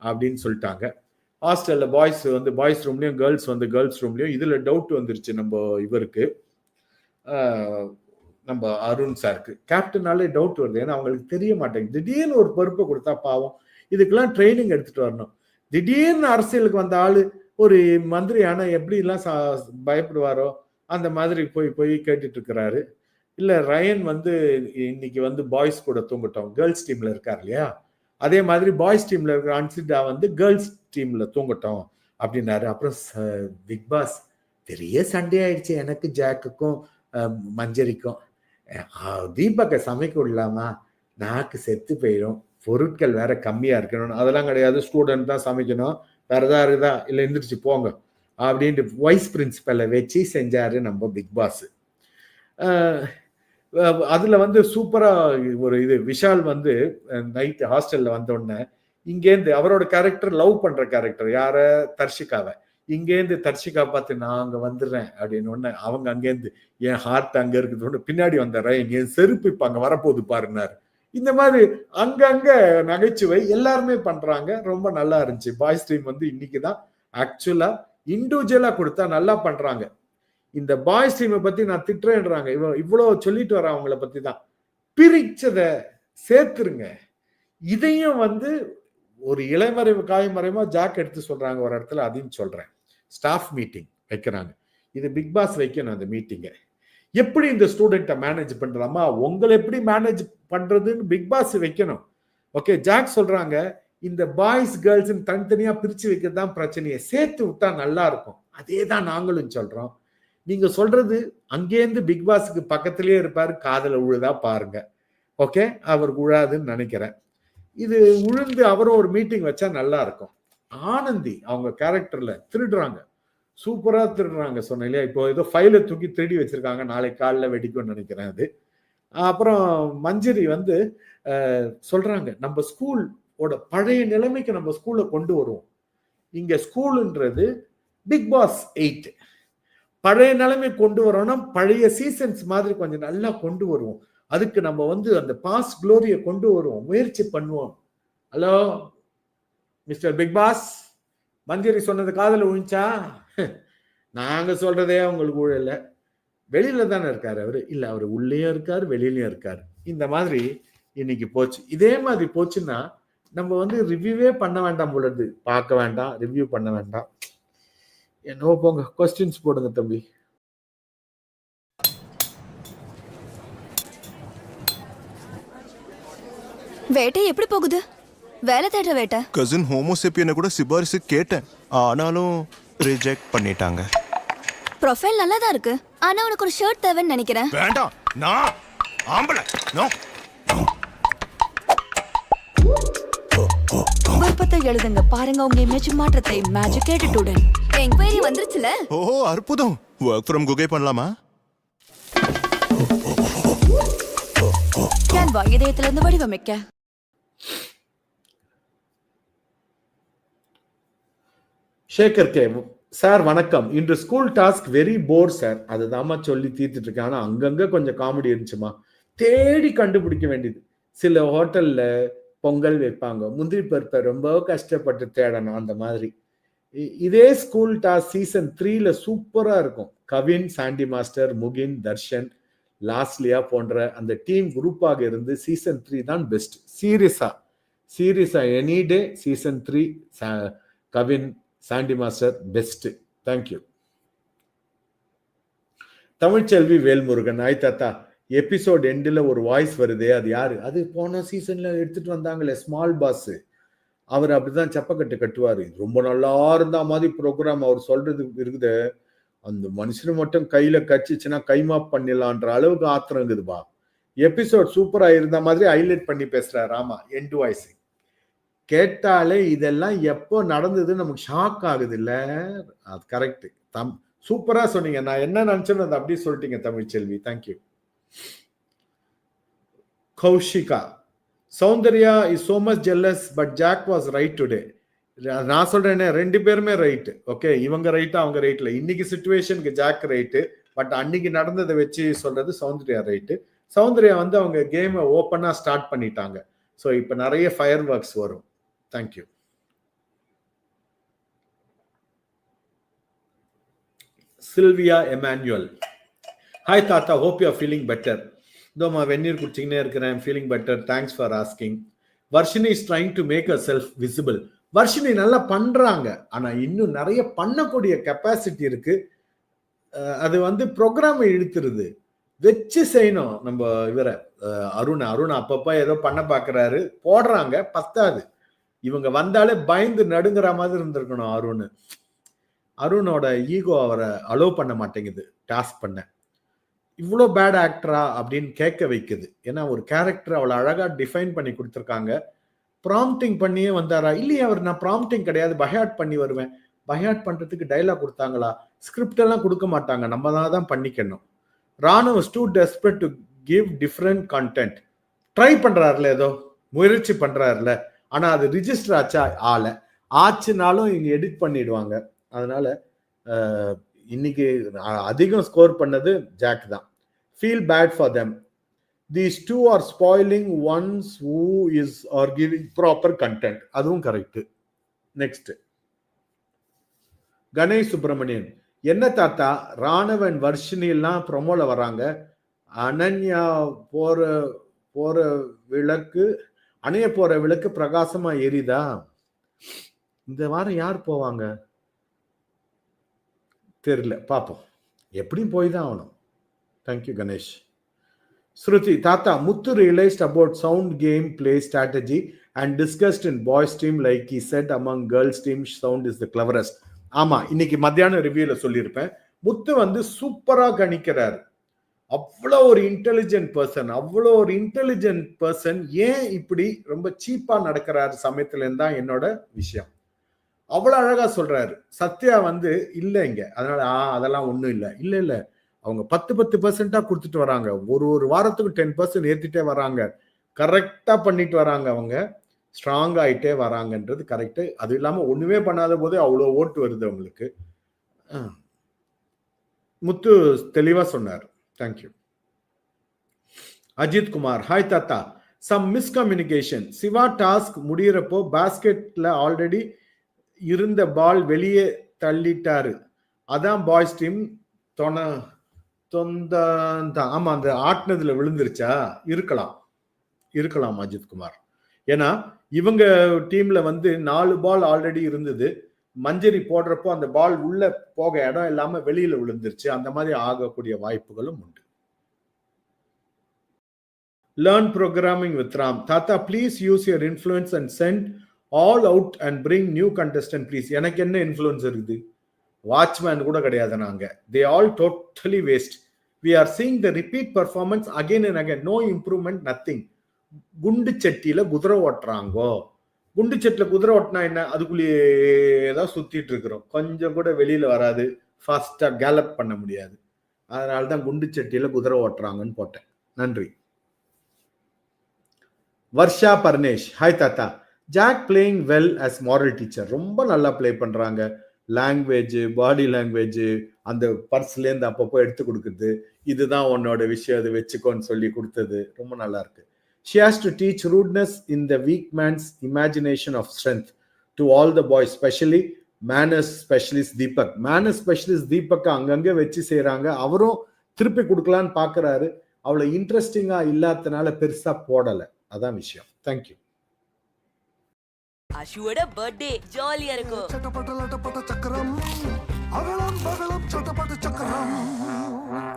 அப்படின்னு சொல்லிட்டாங்க. ஹாஸ்டல்ல பாய்ஸ் வந்து பாய்ஸ் ரூம்லயும், கேர்ள்ஸ் வந்து கேர்ள்ஸ் ரூம்லயும். இதுல டவுட் வந்துருச்சு நம்ம இவருக்கு, நம்ம அருண் சாருக்கு. கேப்டனாலே டவுட் வருது, ஏன்னா அவங்களுக்கு தெரிய மாட்டேங்குது. திடீர்னு ஒரு பொறுப்பை கொடுத்தா பாவம், இதுக்கெல்லாம் ட்ரைனிங் எடுத்துட்டு வரணும். திடீர்னு அரசியலுக்கு வந்த ஆளு ஒரு மந்திரி, ஆனா எப்படி எல்லாம் பயப்படுவாரோ அந்த மாதிரி போய் போய் கேட்டுட்டு இருக்கிறாரு. இல்ல ரயன் வந்து இன்னைக்கு வந்து பாய்ஸ் கூட தூங்கட்டும், கேர்ள்ஸ் டீம்ல இருக்காரு இல்லையா, அதே மாதிரி பாய்ஸ் டீம்ல இருக்கிற அன்சிதா வந்து கேர்ள்ஸ் டீம்ல தூங்கட்டும் அப்படின்னாரு. அப்புறம் பிக் பாஸ் பெரிய சண்டே ஆயிடுச்சு எனக்கு, ஜாக்குக்கும் மஞ்சரிக்கும். தீபக்கை சமைக்க விடலாமா, நாக்கு செத்து போயிடும், பொருட்கள் வேற கம்மியா இருக்கணும். அதெல்லாம் கிடையாது, ஸ்டூடெண்ட் தான் சமைக்கணும், வேற ஏதாவது இருக்குதா, இல்லை எந்திரிச்சு போங்க அப்படின்ட்டு வைஸ் பிரின்சிபலை வச்சு செஞ்சாரு நம்ம பிக் பாஸ். அதுல வந்து சூப்பரா ஒரு இது, விஷால் வந்து நைட் ஹாஸ்டல்ல வந்த உடனே இங்கேருந்து அவரோட கேரக்டர் லவ் பண்ற கேரக்டர், யார, தர்ஷிகாவை. இங்கேருந்து தர்ஷிகா பார்த்து நான் அங்க வந்துடுறேன் அப்படின்னு ஒண்ணு, அவங்க அங்கேருந்து என் ஹார்ட் அங்க இருக்குது பின்னாடி வந்துடுறேன், என் செருப்பு இப்ப அங்க வரப்போகுது பாருன்னாரு. இந்த மாதிரி அங்கங்க நகைச்சுவை எல்லாருமே பண்றாங்க. ரொம்ப நல்லா இருந்துச்சு. பாய்ஸ் டீம் வந்து இன்னைக்குதான் ஆக்சுவலா இண்டிவிஜுவலா கொடுத்தா நல்லா பண்றாங்க. இந்த பாய்ஸ் டீமை பத்தி நான் திட்டுறேன்றாங்க, இவ்வளவு சொல்லிட்டு வர அவங்கள பத்தி தான். பிரிச்சத சேர்த்துருங்க. இதையும் வந்து ஒரு இளமறைவு காய்மறைமா ஜாக் எடுத்து சொல்றாங்க ஒரு இடத்துல, அதையும் சொல்றேன். ஸ்டாஃப் மீட்டிங் வைக்கிறாங்க, இது பிக் பாஸ் வைக்கணும். அந்த மீட்டிங்கை எப்படி இந்த ஸ்டூடெண்ட்டை மேனேஜ் பண்றாமா, உங்களை எப்படி மேனேஜ் பண்றதுன்னு பிக் பாஸ் வைக்கணும். ஓகே, ஜாக் சொல்றாங்க இந்த பாய்ஸ் கேர்ள்ஸ் தனித்தனியா பிரிச்சு வைக்கிறதுதான் பிரச்சனையை, சேர்த்து விட்டா நல்லா இருக்கும். அதே தான் நாங்களும் சொல்றோம். நீங்க சொல்றது அங்கேருந்து பிக் பாஸுக்கு பக்கத்திலேயே இருப்பாரு, காதல உழுதா பாருங்க. ஓகே, அவருக்கு உழாதுன்னு நினைக்கிறேன். இது உழுந்து அவரும் ஒரு மீட்டிங் வச்சா நல்லா இருக்கும். ஆனந்தி அவங்க கேரக்டர்ல திருடுறாங்க, சூப்பரா திருடுறாங்க சொன்னேன் இல்லையா. இப்போ ஏதோ ஃபைலை தூக்கி திருடி வச்சிருக்காங்க, நாளை காலில் வெடிக்கும்னு நினைக்கிறேன் அது. அப்புறம் மஞ்சரி வந்து சொல்றாங்க நம்ம ஸ்கூலோட பழைய நிலைமைக்கு நம்ம ஸ்கூலை கொண்டு வருவோம். இங்க ஸ்கூலுன்றது பிக் பாஸ் 8 பழைய நிலைமை கொண்டு வரோம்னா பழைய சீசன்ஸ் மாதிரி கொஞ்சம் நல்லா கொண்டு வருவோம். அதுக்கு நம்ம வந்து அந்த பாஸ் குளோரியை கொண்டு வருவோம், முயற்சி பண்ணுவோம். ஹலோ மிஸ்டர் பிக் பாஸ், மஞ்சரி சொன்னது காதல விழுந்துச்சா? நாங்க சொல்றதே உங்களுக்கு ஊழல. வெளியில தானே இருக்காரு அவரு, இல்ல அவரு உள்ளேயும் இருக்காரு வெளியிலயும் இருக்காரு. இந்த மாதிரி இன்னைக்கு போச்சு. இதே மாதிரி போச்சுன்னா நம்ம வந்து ரிவ்யூவே பண்ண வேண்டாம் போலது, பார்க்க வேண்டாம், ரிவ்யூ பண்ண வேண்டாம். என்னவோ போங்க, கொஸ்டின்ஸ் போடுங்க தம்பி. வேட்டை எப்படி போகுது? வேலை தேடுற வேட்டை. கசின் ஹோமோசெப்பியனை கூட சிபாரிசு கேட்டேன், ஆனாலும் ரிஜெக்ட் பண்ணிட்டாங்க. ப்ரொஃபைல் நல்லா தான் இருக்கு, ஆனா உனக்கு ஒரு ஷர்ட் தேவைன்னு நினைக்கிறேன். வேண்டாம், நான் ஆம்பளை. நோ விருப்பத்தை எழுதுங்க, பாருங்க உங்க இமேஜ் மாற்றத்தை. மேஜிக் ஆட்டிட்யூடன் என்குயரி வந்துருச்சுல. ஓஹோ அற்புதம். வொர்க் ஃப்ரம் குகை பண்ணலாமா? கேன்வா இதயத்துல இருந்து வடிவமைக்க. சேகர் கே சார் வணக்கம். இன்று ஸ்கூல் டாஸ்க் வெரி போர் சார். அதுதாம்மா சொல்லி தீர்த்துட்டு இருக்கேன். ஆனா அங்கங்க கொஞ்சம் காமெடி இருந்துச்சுமா, தேடி கண்டுபிடிக்க வேண்டியது. சில ஹோட்டல்ல பொங்கல் வைப்பாங்க, முந்திரி பருப்பை ரொம்ப கஷ்டப்பட்டு தேடணும். அந்த மாதிரி இதே ஸ்கூல் டாஸ்க் சீசன் 3ல சூப்பரா இருக்கும். கவின், சாண்டி மாஸ்டர், முகின், தர்ஷன், லாஸ்லியா போன்ற அந்த டீம் குரூப்பாக இருந்து சீசன் 3 தான் பெஸ்ட். சீரியஸா any day season 3 Kavin, Sandy master best. Thank you. Tamilselvi Velmurugan, hi தாத்தா எபிசோட் எண்டில் ஒரு வாய்ஸ் வருதே, அது யாரு? அது போன சீசன்ல எடுத்துட்டு வந்தாங்களே ஸ்மால் பாஸ், அவர் அப்படிதான் செப்பக்கட்டு கட்டுவாரு. ரொம்ப நல்லா இருந்தா மாதிரி ப்ரோக்ராம் அவர் சொல்றது இருக்குது. அந்த மனுஷனை மட்டும் கையில கச்சிச்சுன்னா கைமாப் பண்ணிடலான்ற அளவுக்கு ஆத்திரம் இருக்குதுப்பா. எபிசோட் சூப்பரா இருந்த மாதிரி ஹைலைட் பண்ணி பேசுறாரு. ஆமா, எண்டு வாய்ஸ் கேட்டாலே இதெல்லாம் எப்போ நடந்தது நமக்கு ஷாக் ஆகுது இல்ல. அது கரெக்ட். சூப்பரா சொன்னீங்க. நான் என்ன நினைச்சேன்னு அதை அப்படியே சொல்லிட்டீங்க Tamilselvi. Thank you. Kaushika, Soundarya is so much jealous but Jack was right today. நான் சொல்றேனே, ரெண்டு பேருமே ரைட்டு. ஓகே, இவங்க ரைட்டு அவங்க ரைட்ல. இன்னைக்கு சிச்சுவேஷனுக்கு ஜாக் ரைட்டு, பட் அன்னைக்கு நடந்ததை வச்சு சொல்றது சௌந்தர்யா ரைட்டு. சௌந்தர்யா வந்து அவங்க கேமை ஓப்பனா ஸ்டார்ட் பண்ணிட்டாங்க. ஸோ இப்போ நிறைய ஃபயர் ஒர்க்ஸ் வரும். தேங்க்யூ. சில்வியா எமானுவல், ஹாய் தாத்தா, hope you are feeling better. இதோமா வெந்நீர் குடிச்சிங்கன்னே இருக்கிறேன். Feeling better, thanks for asking. Varshini is trying to make a self visible. Varshini நல்லா பண்றாங்க, ஆனா இன்னும் நிறைய பண்ணக்கூடிய கெப்பாசிட்டி இருக்கு. அது வந்து ப்ரோக்ராம் இழுத்துருது, வச்சு செய்யணும். நம்ம இவரை அருண் அப்பப்ப ஏதோ பண்ண பாக்குறாரு, போடுறாங்க, பத்தாது. இவங்க வந்தாலே பயந்து நடுங்குற மாதிரி இருந்திருக்கணும். அருணோட ஈகோ அவரை அலோவ் பண்ண மாட்டேங்குது டாஸ்க் பண்ண. இவ்வளோ பேட் ஆக்டரா அப்படின்னு கேட்க வைக்குது. ஏன்னா ஒரு கேரக்டர் அவ்வளோ அழகா டிஃபைன் பண்ணி கொடுத்துருக்காங்க. ப்ராம்ப்டிங் பண்ணியே வந்தாரா? இல்லையே, அவர் நான் ப்ராம்ப்டிங் கிடையாது, பயாட் பண்ணி வருவேன். பயாட் பண்றதுக்கு டைலாக் கொடுத்தாங்களா? ஸ்கிரிப்ட் எல்லாம் கொடுக்க மாட்டாங்க, நம்ம தான் பண்ணிக்கணும். Ranu was too desperate to give different content. Try பண்றாருல, ஏதோ முயற்சி பண்றாருல, ஆனா அது ரிஜிஸ்டர் ஆச்சா? ஆச்சுனாலும் இங்க எடிட் பண்ணிடுவாங்க. அதனால இன்னைக்கு அதிகம் ஸ்கோர் பண்ணது ஜாக் தான். Feel bad for them. These two are spoiling ones who are giving proper content. அதுவும் கரெக்ட். நெக்ஸ்ட், கணேஷ் சுப்பிரமணியன், என்ன தாத்தா ராணவன் வர்ஷினி எல்லாம் ப்ரொமோல வராங்க, அனன்யா போற விளக்கு அணைய போற விளக்கு பிரகாசமா எரிதா? இந்த வாரம் யார் போவாங்க தெரியல, பார்ப்போம். எப்படியும் போய் தான் ஆகணும். தேங்க்யூ கணேஷ். ஸ்ருதி, தாத்தா முத்து realized about sound game play strategy and discussed in boys team like he said among girls team sound is the cleverest. ஆமா, இன்னைக்கு மத்தியானம் ரிவ்யூல சொல்லியிருப்பேன். முத்து வந்து சூப்பரா கணிக்கிறார். அவ்வளோ ஒரு இன்டெலிஜென்ட் பர்சன் ஏன் இப்படி ரொம்ப சீப்பா நடக்கிறாரு சமயத்துல இருந்தா என்னோட விஷயம். அவ்வளவு அழகா சொல்றாரு. சத்யா வந்து இல்லைங்க, அதனால அதெல்லாம் ஒண்ணும் இல்ல. அவங்க 10% கொடுத்துட்டு வராங்க. ஒரு வாரத்துக்கு 10% ஏத்திட்டே வராங்க. கரெக்டா பண்ணிட்டு வராங்க. அவங்க ஸ்ட்ராங் ஆயிட்டே வராங்கன்றது கரெக்ட். அது இல்லாம ஒண்ணுமே பண்ணாத போது அவ்வளவு ஓட்டு வருது அவங்களுக்கு. முத்து தெளிவா சொன்னார். தேங்க்யூ. அஜித் குமார், ஹாய் தாத்தா, சம் மிஸ்கம்யூனிகேஷன். சிவா டாஸ்க் முடியறப்போ பாஸ்கெட்ல ஆல்ரெடி இருந்த பால் வெளியே தள்ளிட்டாரு. அதான் பாய்ஸ் டீம் ஆமா, அந்த ஆட்டினதுல விழுந்துருச்சா? இருக்கலாம் அஜித் குமார். ஏன்னா இவங்க டீம்ல வந்து 4 பால் ஆல்ரெடி இருந்தது. மஞ்சரி போடுறப்போ அந்த பால் உள்ள போக இடம் இல்லாம வெளியில விழுந்துருச்சு. அந்த மாதிரி ஆகக்கூடிய வாய்ப்புகளும் உண்டு. லேர்ன் ப்ரோக்ராமிங் வித் ராம், தாத்தா please use your influence and send all out and bring new contestant please. எனக்கு என்ன இன்ஃப்ளூயன்ஸ் இருக்குது? வாட்ச்மேன் கூட கிடையாது நாங்க. They all totally waste. We are seeing the repeat performance again and again. No improvement, nothing. குண்டு சட்டியில குதிரை ஓட்டுறாங்கோ. குண்டு சட்டில குதிரை ஓட்டினா என்ன? அதுக்குள்ளேயே ஏதாவது சுத்திட்டு இருக்கிறோம். கொஞ்சம் கூட வெளியில வராது. ஃபாஸ்டா கேலப் பண்ண முடியாது. அதனாலதான் குண்டு சட்டியில குதிரை ஓட்டுறாங்கன்னு போட்டேன். நன்றி. வர்ஷா பர்னேஷ், ஹாய் தாத்தா, Jack playing well as moral teacher. ரொம்ப நல்லா பிளே பண்றாங்க. லாங்குவேஜ், பாடி லாங்குவேஜ், அந்த பர்ஸ்லேருந்து அப்பப்போ எடுத்து கொடுக்குறது, இதுதான் உன்னோட விஷயம், அது வச்சுக்கோன்னு சொல்லி கொடுத்தது ரொம்ப நல்லா இருக்கு. She has to teach rudeness in the weak man's imagination of strength to all the boys, especially manners specialist Deepak. Manners specialist Deepak அங்கங்க வச்சு செய்யறாங்க. அவரும் திருப்பி கொடுக்கலான்னு பாக்குறாரு. அவ்வளவு இன்ட்ரெஸ்டிங்கா இல்லாதனால பெருசா போடல. அதான் விஷயம். தேங்க்யூ. அஷுவோட பர்த்டே ஜாலியா இருக்கும். சட்டப்பட்ட சக்கரம் அகலம் பகலம் சட்டப்பட்ட சக்கரம்.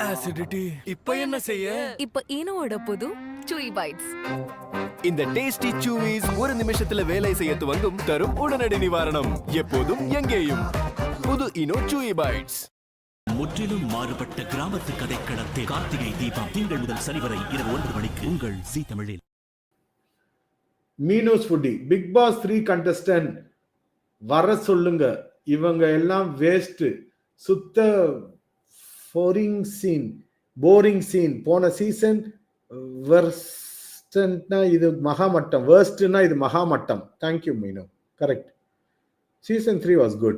அசிடிட்டி இப்ப என்ன செய்ய? இப்ப ஈனோட புது சூயி பைட்ஸ். இந்த டேஸ்டி சூயிஸ் ஒரு நிமிஷத்துல வேலை செய்ய துவங்கும், தரும் உடனடி நிவாரணம். எப்போதும் எங்கேயும் புது இனோ சூயி பைட்ஸ். முற்றிலும் மாறுபட்ட கிராமத்து கதை கடத்தை கார்த்திகை தீபம் திங்கள் முதல் சனி வரை இரவு 9 மணிக்கு உங்கள் ஜீ தமிழில். மீனோஸ் ஃபுட்டி பிக் பாஸ் 3 கண்டஸ்டன்ட் வர சொல்லுங்க, இவங்க எல்லாம் வேஸ்ட், சுத்த போரிங் சீன். போன சீசன் வெர்ஸ்ட்னா இது மகாமட்டம், வேர்ஸ்ட்னா இது மகாமட்டம். Thank you Meeno, correct. Season 3 was good.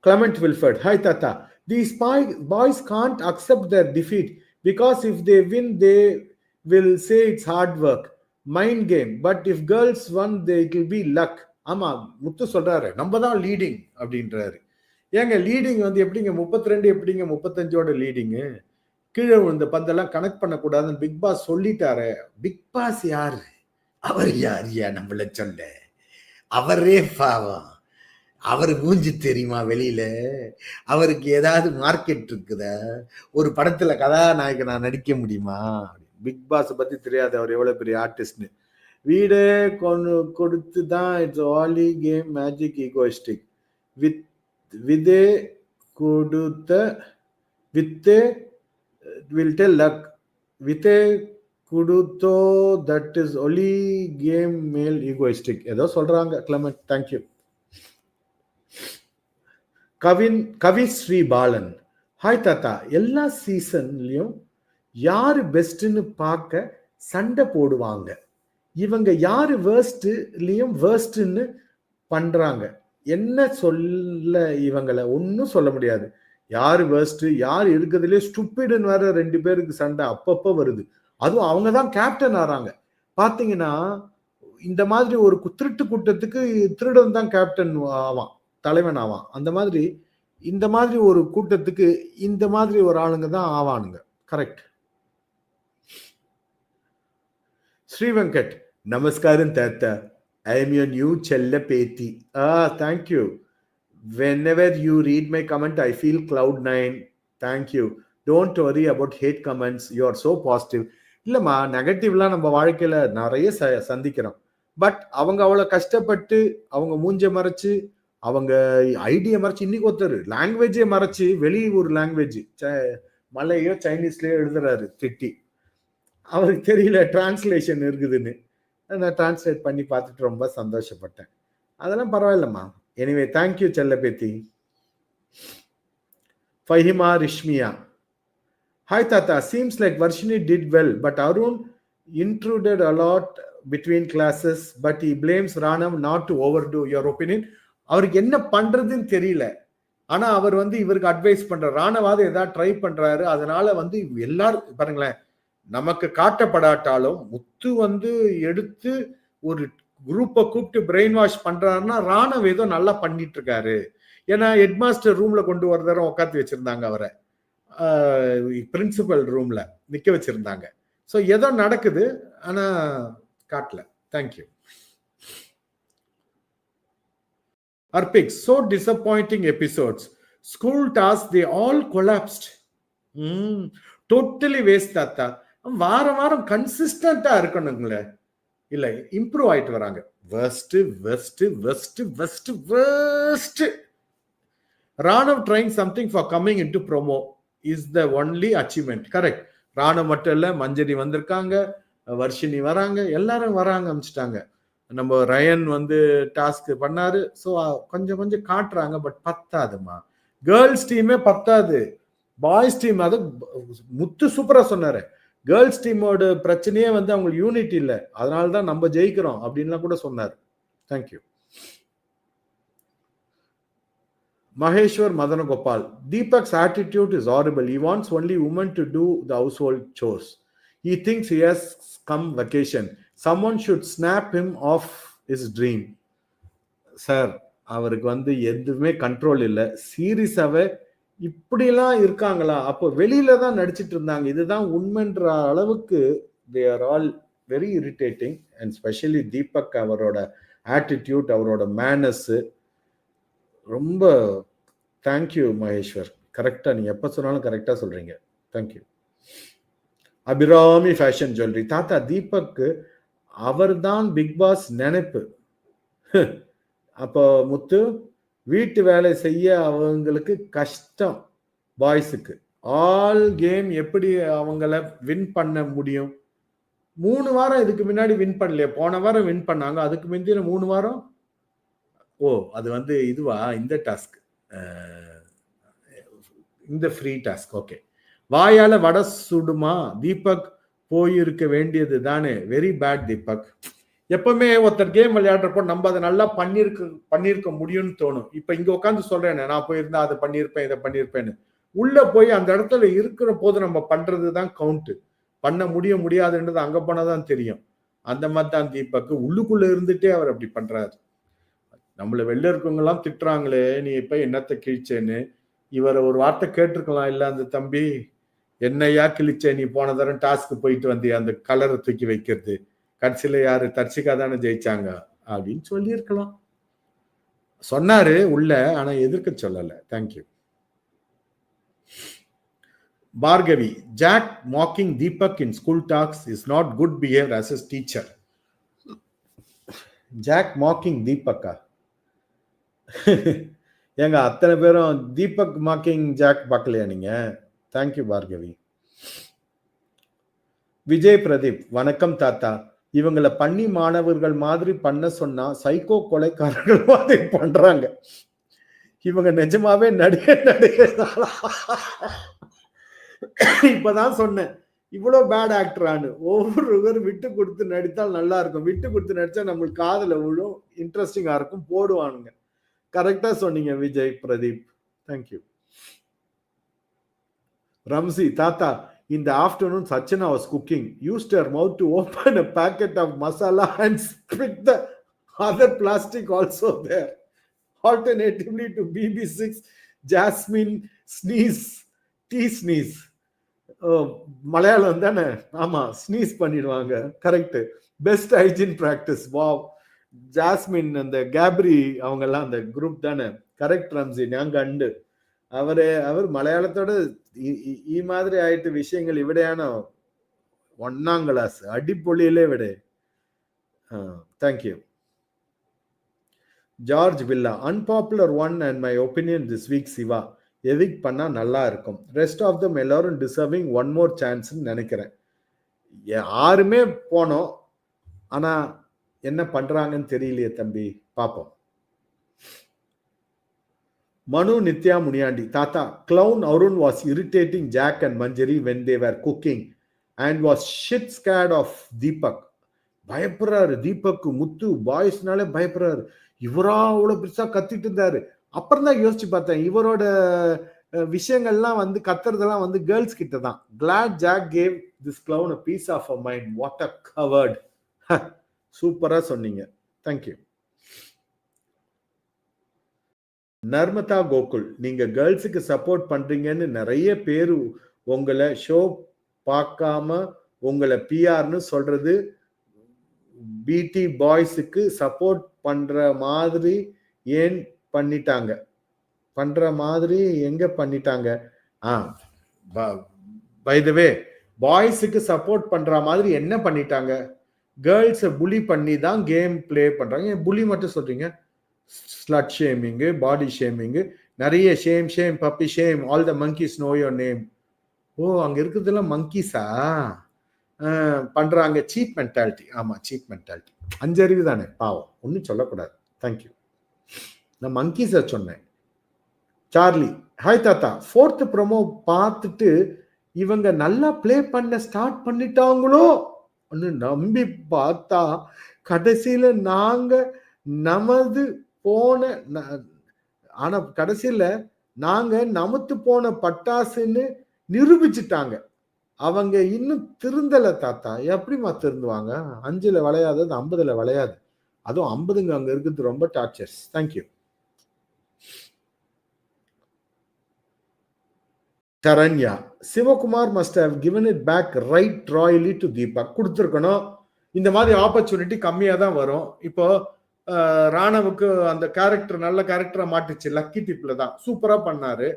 Clement Wilford, hi Tata. These boys can't accept their defeat because if they win, they will say it's hard work, mind game. But if girls won, it will be luck. ஆமா, முத்து சொல்றாரு, நம்ம தான் leading அப்படின்றாரு. ஏங்க leading வந்து எப்படிங்க 32 எப்படிங்க 35ஓட leading? கீழே இந்த பந்தெல்லாம் கனெக்ட் பண்ணக்கூடாதுன்னு பிக் பாஸ் சொல்லிட்டாரு. பிக் பாஸ் யாரு? அவர் யாரியா நம்மள சொல்ல? அவரே பாவம். அவர் மூஞ்சி தெரியுமா வெளியில? அவருக்கு ஏதாவது மார்க்கெட் இருக்குதா? ஒரு படத்துல கதாநாயகனா நடிக்க முடியுமா? பிக் பாஸ் பத்தி தெரியாது அவர் எவ்வளவு பெரிய ஆர்டிஸ்ட்னு. வீடே கொடுத்து தான் இட்ஸ் ஆலி கேம் மேஜிக் ஈகோயிஸ்டிக் விதே கொடுத்த வித்தே வில் டெல் லக் வித்தே குடுத்தோ தட் இஸ் ஒலி கேம் மேல் ஈகோயிஸ்டிக் ஏதோ சொல்றாங்க. Clement, thank you. Kavi Sri Balan, hi தாத்தா. எல்லா சீசன்லயும் யாரு பெஸ்ட்னு பார்க்க சண்டை போடுவாங்க. இவங்க யாரு வேர்ஸ்ட்னு பண்றாங்க. என்ன சொல்ல இவங்களை ஒன்னும் சொல்ல முடியாது. யாரு வேர்ஸ்ட் யாரு இருக்கிறதுலே ஸ்டூபிடுன்னு வேற 2 பேருக்கு சண்டை அப்பப்ப வருது. அதுவும் அவங்க தான் கேப்டன் ஆறாங்க. பாத்தீங்கன்னா இந்த மாதிரி ஒரு திருட்டு கூட்டத்துக்கு திருடன் தான் கேப்டன் ஆவான், தலைவன் ஆவான். அந்த மாதிரி இந்த மாதிரி ஒரு கூட்டத்துக்கு இந்த மாதிரி ஒரு ஆளுங்க தான் ஆவானுங்க. கரெக்ட். ஸ்ரீ வெங்கட், நமஸ்காரம் தாத்தா. I am your new Chella Peti. Thank you. Whenever you read my comment, I feel cloud 9. Thank you. Don't worry about hate comments. You are so positive. இல்லம்மா, நெகட்டிவ்லாம் நம்ம வாழ்க்கையில நிறைய சந்திக்கிறோம். பட் அவங்க அவ்வளவு கஷ்டப்பட்டு அவங்க மூஞ்ச மறைச்சு அவங்க ஐடியா மறைச்சு, இன்னைக்கு ஒருத்தர் லாங்குவேஜே மறைச்சு வெளியூர் லாங்குவேஜ் மலையோ சைனீஸ்லயோ எழுதுறாரு திட்டி. அவருக்கு தெரியல டிரான்ஸ்லேஷன் இருக்குதுன்னு. நான் டிரான்ஸ்லேட் பண்ணி பார்த்துட்டு ரொம்ப சந்தோஷப்பட்டேன். அதெல்லாம் பரவாயில்லம்மா. எனிவே தேங்க்யூ செல்லபேத்தி. ஃபஹிமா ரிஷ்மியா, ஹாய் தாத்தா. Seems like Varshini did well but Arun intruded a lot between classes but he blames Ranav not to overdo. Your opinion? அவருக்கு என்ன பண்றதுன்னு தெரியல. ஆனா அவர் வந்து இவருக்கு அட்வைஸ் பண்ற ராணவாத ஏதாவது ட்ரை பண்றாரு. அதனால வந்து எல்லாரும் பாருங்களேன், நமக்கு காட்டப்படாட்டாலும் முத்து வந்து எடுத்து ஒரு குரூப்பை கூப்பிட்டு பிரெயின் வாஷ் பண்றாருன்னா ராணவ் ஏதோ நல்லா பண்ணிட்டு இருக்காரு. ஏன்னா ஹெட் மாஸ்டர் ரூம்ல கொண்டு ஒரு தடவை உட்காந்து வச்சிருந்தாங்க, அவரை பிரின்சிபல் ரூம்ல நிக்க வச்சிருந்தாங்க. ஸோ ஏதோ நடக்குது, ஆனா காட்டல. Thank you. Arpik, so disappointing episodes. School tasks, they all collapsed. Totally waste தாத்தா. வாரம் வாரம் கன்சிஸ்டண்டா இருக்கணுங்களே. இல்ல இம்ப்ரூவ் ஆயிட்டு வராங்க. West west west west west. Ranav trying something for coming into promo is the only achievement. Correct. Ranav மட்டும் இல்ல, மஞ்சரி வந்திருக்காங்க, வர்ஷினி வராங்க, எல்லாரும் வராங்க அமைச்சிட்டாங்க. நம்ம ரயன் வந்து டாஸ்க் பண்ணாரு. ஸோ கொஞ்சம் கொஞ்சம் காட்டுறாங்க. பட் பத்தாதுமா. கேர்ள்ஸ் டீமே பத்தாது. பாய்ஸ் டீம் அது முத்து சூப்பரா சொன்னாரு. கேர்ள்ஸ் டீமோட பிரச்சனையே வந்து அவங்களுக்கு யூனிட்டி இல்லை, அதனாலதான் நம்ம ஜெயிக்கிறோம் அப்படின்லாம் கூட சொன்னார். Thank you. Maheshwar Madanagopal, Deepak's attitude is horrible. He wants only women to do the household chores. He thinks he has come vacation. Someone should snap him off his dream. Sir, அவருக்கு வந்து எதுவுமே control இல்லை. சீரியஸாவே இப்படிலாம் இருக்காங்களா? அப்போ வெளியில தான் நடிச்சிட்டு இருந்தாங்க. இதுதான் உண்மைன்ற அளவுக்கு they are all very irritating, and especially Deepak, அவரோட ஆட்டிடியூட், அவரோட மேனஸ் ரொம்ப. தேங்க்யூ மகேஸ்வர். கரெக்டா நீங்க எப்ப சொன்னாலும் கரெக்டா சொல்றீங்க. தேங்க்யூ. அபிராமி ஃபேஷன் ஜுவல்லரி, தாத்தா தீபக்கு அவர் தான் பிக் பாஸ் நினைப்பு. அப்போ முத்து, வீட்டு வேலை செய்ய அவங்களுக்கு கஷ்டம். பாய்ஸுக்கு ஆல் கேம் எப்படி அவங்கள வின் பண்ண முடியும்? 3 வாரம் இதுக்கு முன்னாடி வின் பண்ணலையே. போன வாரம் வின் பண்ணாங்க. அதுக்கு முந்தின 3 வாரம் ஓ அது வந்து இதுவா இந்த டாஸ்க் இந்த ஃப்ரீ டாஸ்க். ஓகே. வாயால வடை சுடுமா தீபக் போயிருக்க வேண்டியது தானே. Very bad Deepak. எப்பவுமே ஒருத்தர் கேம் விளையாடுறப்போ நம்ம அதை நல்லா பண்ணிருக்க முடியும்னு தோணும். இப்ப இங்க உட்காந்து சொல்றேன், நான் போயிருந்தா அதை பண்ணியிருப்பேன் இதை பண்ணியிருப்பேன்னு. உள்ள போய் அந்த இடத்துல இருக்கிற போது நம்ம பண்றதுதான் கவுண்ட். பண்ண முடியாதுன்றது அங்க போனாதான் தெரியும். அந்த மாதிரி தான் தீபக் உள்ளுக்குள்ள இருந்துட்டே அவர் அப்படி பண்றாரு. நம்மள வெளில இருக்கவங்க எல்லாம் திட்டுறாங்களே நீ இப்ப என்னத்தை கிழிச்சேன்னு. இவரை ஒரு வார்த்தை கேட்டிருக்கலாம். இல்ல அந்த தம்பி என்னையா கிழிச்சே, நீ போன தரம் டாஸ்க் போயிட்டு வந்தியா அந்த கலரை தூக்கி வைக்கிறது, கடைசியில யாரு தர்சிகா தானே ஜெயிச்சாங்க அப்படின்னு சொல்லி இருக்கலாம். சொன்னாரு உள்ள, ஆனா எதிர்க்க சொல்லல. Thank you. Bhargavi, Jack mocking Deepak in school talks is not good behavior as a teacher. Jack mocking Deepaka. ஏங்க அத்தனை பேரும் தீபக் மாக்கிங் ஜாக் பார்க்கலையா நீங்க? தேங்க்யூ பார்கவி. விஜய் பிரதீப், வணக்கம் தாத்தா. இவங்களை பள்ளி மாணவர்கள் மாதிரி பண்ண சொன்னா சைக்கோ கொலைக்காரர்கள் மாதிரி பண்றாங்க. இவங்க நிஜமாவே நடிகை இப்பதான் சொன்னேன் இவ்வளவு பேட் ஆக்டரானு. ஒவ்வொருவர் விட்டு கொடுத்து நடித்தால் நல்லா இருக்கும். விட்டு கொடுத்து நடிச்சா நம்மளுக்கு காதுல விழும், இன்ட்ரெஸ்டிங்கா இருக்கும், போடுவானுங்க. கரெக்டா சொன்னீங்க Vijay Pradeep. Thank you. Ramzi, Tata, in the afternoon, Sachana was cooking. Used her mouth to open a packet of masala and spit the other plastic also there. Alternatively to BB6, Jasmine sneeze, tea sneeze. Malayalam தானே? ஆமா, sneeze பண்ணிடுவாங்க. Correct. Best hygiene practice. Wow. Jasmine அந்த Capri அவங்க எல்லாம் அந்த group தானே? Correct Ramzi. நாங்க and அவர் மலையாளத்தோட ഈ மாதிரி ஆயிட்டு விஷயங்கள் இവിടെயான 1ஆம் கிளாஸ் அடிப்பொழியிலே விட. Thank you. George Villa, unpopular one and my opinion this week Siva. Evict பண்ணா நல்லா இருக்கும். ரெஸ்ட் ஆஃப் தம் எல்லாரும் டிசர்விங் ஒன் மோர் சான்ஸ் நினைக்கிறேன். யாருமே போனோம், ஆனா என்ன பண்றாங்கன்னு தெரியலையே தம்பி, பாப்போம். Manu Nitya Muniandi, Tata, clown Arun was irritating Jack and Manjari when they were cooking and was shit scared of Deepak. பயப்படுறாரு Deepak. முத்து பாய்ஸ்னாலே பயப்படுறாரு. இவரா அவ்வளவு பெருசா கத்திட்டு இருந்தாரு. அப்புறம் தான் யோசிச்சு பார்த்தேன், இவரோட விஷயங்கள்லாம் வந்து கத்துறதெல்லாம் வந்து கேர்ள்ஸ் கிட்ட தான். Glad Jack gave this clown a piece of a mind. What a coward. சூப்பரா சொன்னீங்க. தேங்க்யூ. நர்மதா கோகுல், நீங்க கேர்ள்ஸுக்கு சப்போர்ட் பண்றீங்கன்னு நிறைய பேர் உங்களை ஷோ பார்க்காம உங்களை பிஆர்னு சொல்றது பிடி பாய்ஸுக்கு சப்போர்ட் பண்ற மாதிரி ஏன் பண்ணிட்டாங்க? பண்ற மாதிரி எங்க பண்ணிட்டாங்க? பை த வே, பாய்ஸுக்கு சப்போர்ட் பண்ற மாதிரி என்ன பண்ணிட்டாங்க? கேர்ள்ஸை புலி பண்ணி தான் கேம் பிளே பண்றாங்க. ஏன் புலி மட்டும் சொல்றீங்க? ஸ்லட் ஷேமிங்கு, பாடி ஷேமிங்கு, நிறைய shame puppy shame, all the monkeys know your name. ஓ, அங்க இருக்கிறதுலாம் மங்கீஸா பண்றாங்க? Cheap mentality. ஆமா, சீப் மென்டாலிட்டி. அஞ்சறிவு தானே, பாவம், ஒன்னும் சொல்லக்கூடாது. தேங்க்யூ. நான் மங்கீஸ சொன்னேன். சார்லி, ஹாய் தாத்தா, 4th ப்ரோமோ பார்த்துட்டு இவங்க நல்லா பிளே பண்ண ஸ்டார்ட் பண்ணிட்டாங்களோ நம்பி பார்த்தா கடைசியில நாங்க நமது போன, ஆனா கடைசியில நாங்க நமத்து போன பட்டாசுன்னு நிரூபிச்சுட்டாங்க. அவங்க இன்னும் திருந்தல தாத்தா. எப்படிமா திருந்துவாங்க? 5ல விளையாதது 50ல விளையாது. அதுவும் 50ங்க அங்க இருக்குது ரொம்ப tortures. Thank you. Saranya, Sivakumar must have given it back right royally to Deepak. கொடுத்துருக்கணும். இந்த மாதிரி ஆப்பர்ச்சுனிட்டி கம்மியா தான் வரும். இப்போ ராணவுக்கு அந்த கேரக்டர் நல்ல கேரக்டரா மாட்டுச்சு. லக்கி டிப்ல தான் சூப்பரா பண்ணாரு.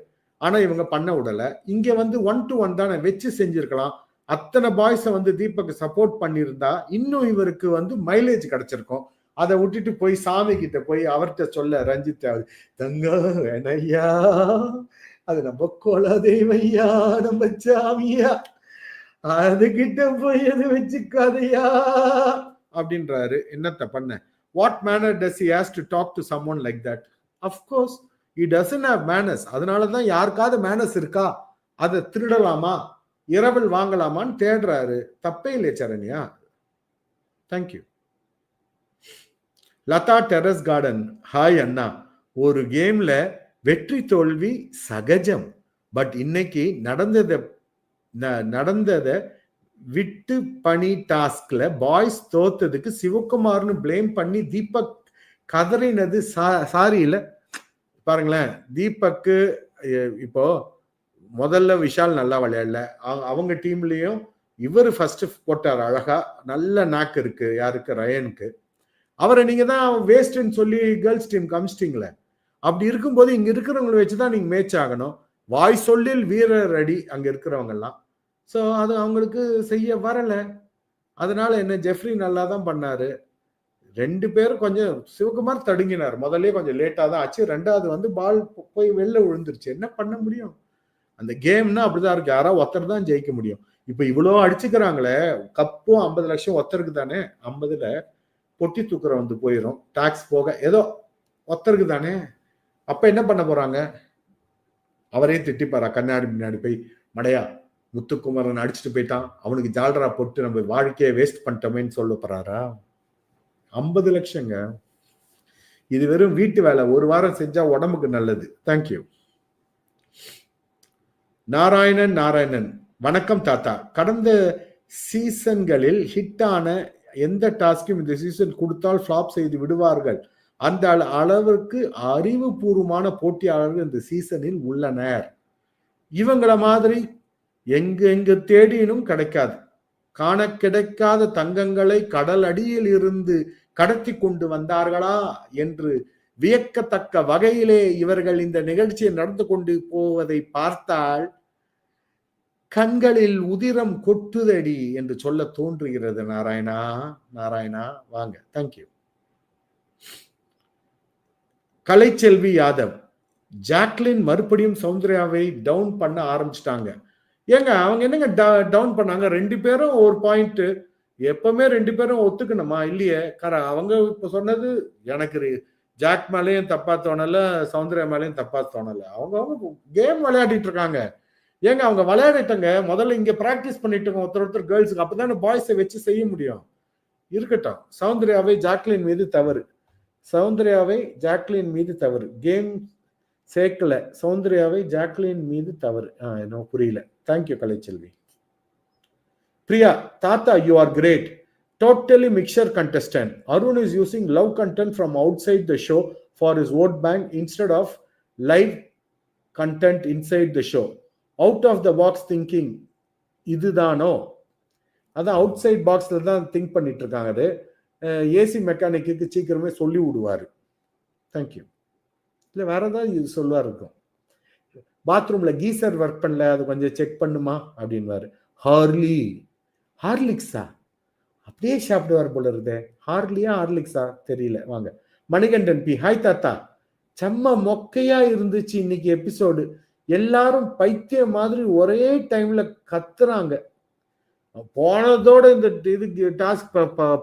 ஆனா இவங்க பண்ண விடல. இங்க வந்து 1 to 1 தானே வச்சு செஞ்சிருக்கலாம். அத்தனை பாய்ஸை வந்து தீபக் சப்போர்ட் பண்ணியிருந்தா இன்னும் இவருக்கு வந்து மைலேஜ் கிடைச்சிருக்கும். அதை விட்டுட்டு போய் சாமி கிட்ட போய் அவர்கிட்ட சொல்ல ரஞ்சித் தங்க வேணையா, அது நம்ம குலதெய்வையா, நம்ம சாமியா, அதுகிட்ட போய் எது வச்சுக்காதையா அப்படின்றாரு. என்னத்த பண்ண? What manner does he has to talk to someone like that? Of course he doesn't have manners. அதனாலதான் யாருக்காவது மேனர்ஸ் இருக்கா, அதை திருடலாமா, இரவல் வாங்கலாமான்னு தேடுறாரு. தப்பே இல்லை Saranya. Thank you. Latha terrace garden, hi அண்ணா. ஒரு கேம்ல வெற்றி தோல்வி சகஜம். பட் இன்னைக்கு நடந்தத விட்டு பணி டாஸ்க்ல பாய்ஸ் தோத்ததுக்கு சிவகுமார்னு பிளேம் பண்ணி தீபக் கதறினது சாரி இல்ல. பாருங்களேன், தீபக்கு இப்போ முதல்ல விஷால் நல்லா விளையாடல, அவங்க டீம்லயும் இவர் ஃபர்ஸ்ட் போட்டார் அழகா, நல்ல நாக்கு இருக்கு யாருக்கு, ரயனுக்கு. அவரை நீங்க தான் வேஸ்ட்ன்னு சொல்லி கேர்ள்ஸ் டீம் காமிச்சிட்டீங்களே. அப்படி இருக்கும்போது இங்க இருக்கிறவங்களை வச்சுதான் நீங்க மேட்ச் ஆகணும். வாய் சொல்லில் வீரர் அடி அங்க இருக்கிறவங்க எல்லாம். ஸோ அது அவங்களுக்கு செய்ய வரல. அதனால என்ன, ஜெஃப்ரி நல்லா தான் பண்ணாரு. 2 பேரும் கொஞ்சம், சிவகுமார் தடுங்கினார், முதல்ல கொஞ்சம் லேட்டா தான் ஆச்சு. 2வது பால் போய் வெளில விழுந்துருச்சு. என்ன பண்ண முடியும்? அந்த கேம்னா அப்படிதான் இருக்கு. யாராவது ஒருத்தர் தான் ஜெயிக்க முடியும். இப்ப இவ்வளோ அடிச்சுக்கிறாங்களே, கப்பும் 50 லட்சம் ஒருத்தருக்கு தானே. 50ல பொட்டி தூக்குற போயிடும், டாக்ஸ் போக, ஏதோ ஒருத்தருக்கு தானே. அப்ப என்ன பண்ண போறாங்க? அவரையும் திட்டிப்பாரா கண்ணாடி முன்னாடி போய், மடையா முத்துக்குமரன் அடிச்சுட்டு போயிட்டான், அவனுக்கு ஜால்ரா போட்டு நம்ம வாழ்க்கையை வேஸ்ட் பண்ணிட்டோமேன்னு சொல்ல போறாரா? 50 லட்சங்க. இது வெறும் வீட்டு வேலை, ஒரு வாரம் செஞ்சா உடம்புக்கு நல்லது. தேங்க்யூ. நாராயணன், வணக்கம் தாத்தா. கடந்த சீசன்களில் ஹிட்டான எந்த டாஸ்க்கும் இந்த சீசன் கொடுத்தால் ஃபிளாப் செய்து விடுவார்கள். அந்த அளவிற்கு அறிவுபூர்வமான போட்டியாளர்கள் இந்த சீசனில் உள்ளனர். இவங்கள மாதிரி எங்கு தேடினும் கிடைக்காது. காண கிடைக்காத தங்கங்களை கடல் அடியில் இருந்து கடத்தி கொண்டு வந்தார்களா என்று வியக்கத்தக்க வகையிலே இவர்கள் இந்த நிகழ்ச்சியை நடந்து கொண்டு போவதை பார்த்தால் கண்களில் உதிரம் கொட்டுதடி என்று சொல்ல தோன்றுகிறது. நாராயணா வாங்க. தேங்க்யூ. கலைச்செல்வி யாதவ், ஜாக்லின் மறுபடியும் சௌந்தர்யாவை டவுன் பண்ண ஆரம்பிச்சிட்டாங்க. ஏங்க அவங்க என்னங்க டவுன் பண்ணாங்க? 2 பேரும் ஒரு பாயிண்ட். எப்பவுமே 2 பேரும் ஒத்துக்கணுமா? இல்லையே. அவங்க இப்ப சொன்னது எனக்கு ஜாக் மேலேயும் தப்பா தோணல, சௌந்தர்யா மேலேயும் தப்பா தோணல. அவங்க கேம் விளையாடிட்டு இருக்காங்க. ஏங்க அவங்க விளையாடிட்டாங்க, முதல்ல இங்க பிராக்டிஸ் பண்ணிட்டு ஒருத்தர் கேர்ள்ஸுக்கு, அப்பதானே பாய்ஸை வச்சு செய்ய முடியும். இருக்கட்டும். சௌந்தர்யாவை ஜாக்லின் மீது தவறு, கேம் சேர்க்கல, சௌந்தர்யாவை ஜாக்லின் மீது தவறு. என்ன புரியல. தேங்க்யூ கலைச்செல்வி. பிரியா, தாத்தா you are great, totally mixture contestant. Arun is using love content from outside the show for his vote bank instead of live content inside the show. Out of the box thinking இதுதானோ? அதான் out side பாக்ஸ்ல தான் think பண்ணிட்டு இருக்காங்க. அது AC mechanic சீக்கிரமே சொல்லி விடுவாரு. Thank you. இல்லை வேற ஏதாவது சொல்லுவார் இருக்கும். பாத்ரூம்ல கீசர் ஒர்க் பண்ணல, அது கொஞ்சம் செக் பண்ணுமா அப்படின்வாரு. ஹார்லிக்ஸா அப்படியே சாப்பிடுவார் போல இருந்தே. ஹார்லிக்ஸா தெரியல. வாங்க. மணிகண்டன் பி, ஹாய் தாத்தா. செம்ம மொக்கையா இருந்துச்சு இன்னைக்கு எபிசோடு. எல்லாரும் பைத்திய மாதிரி ஒரே டைம்ல கத்துறாங்க. போனதோட இந்த இதுக்கு டாஸ்க்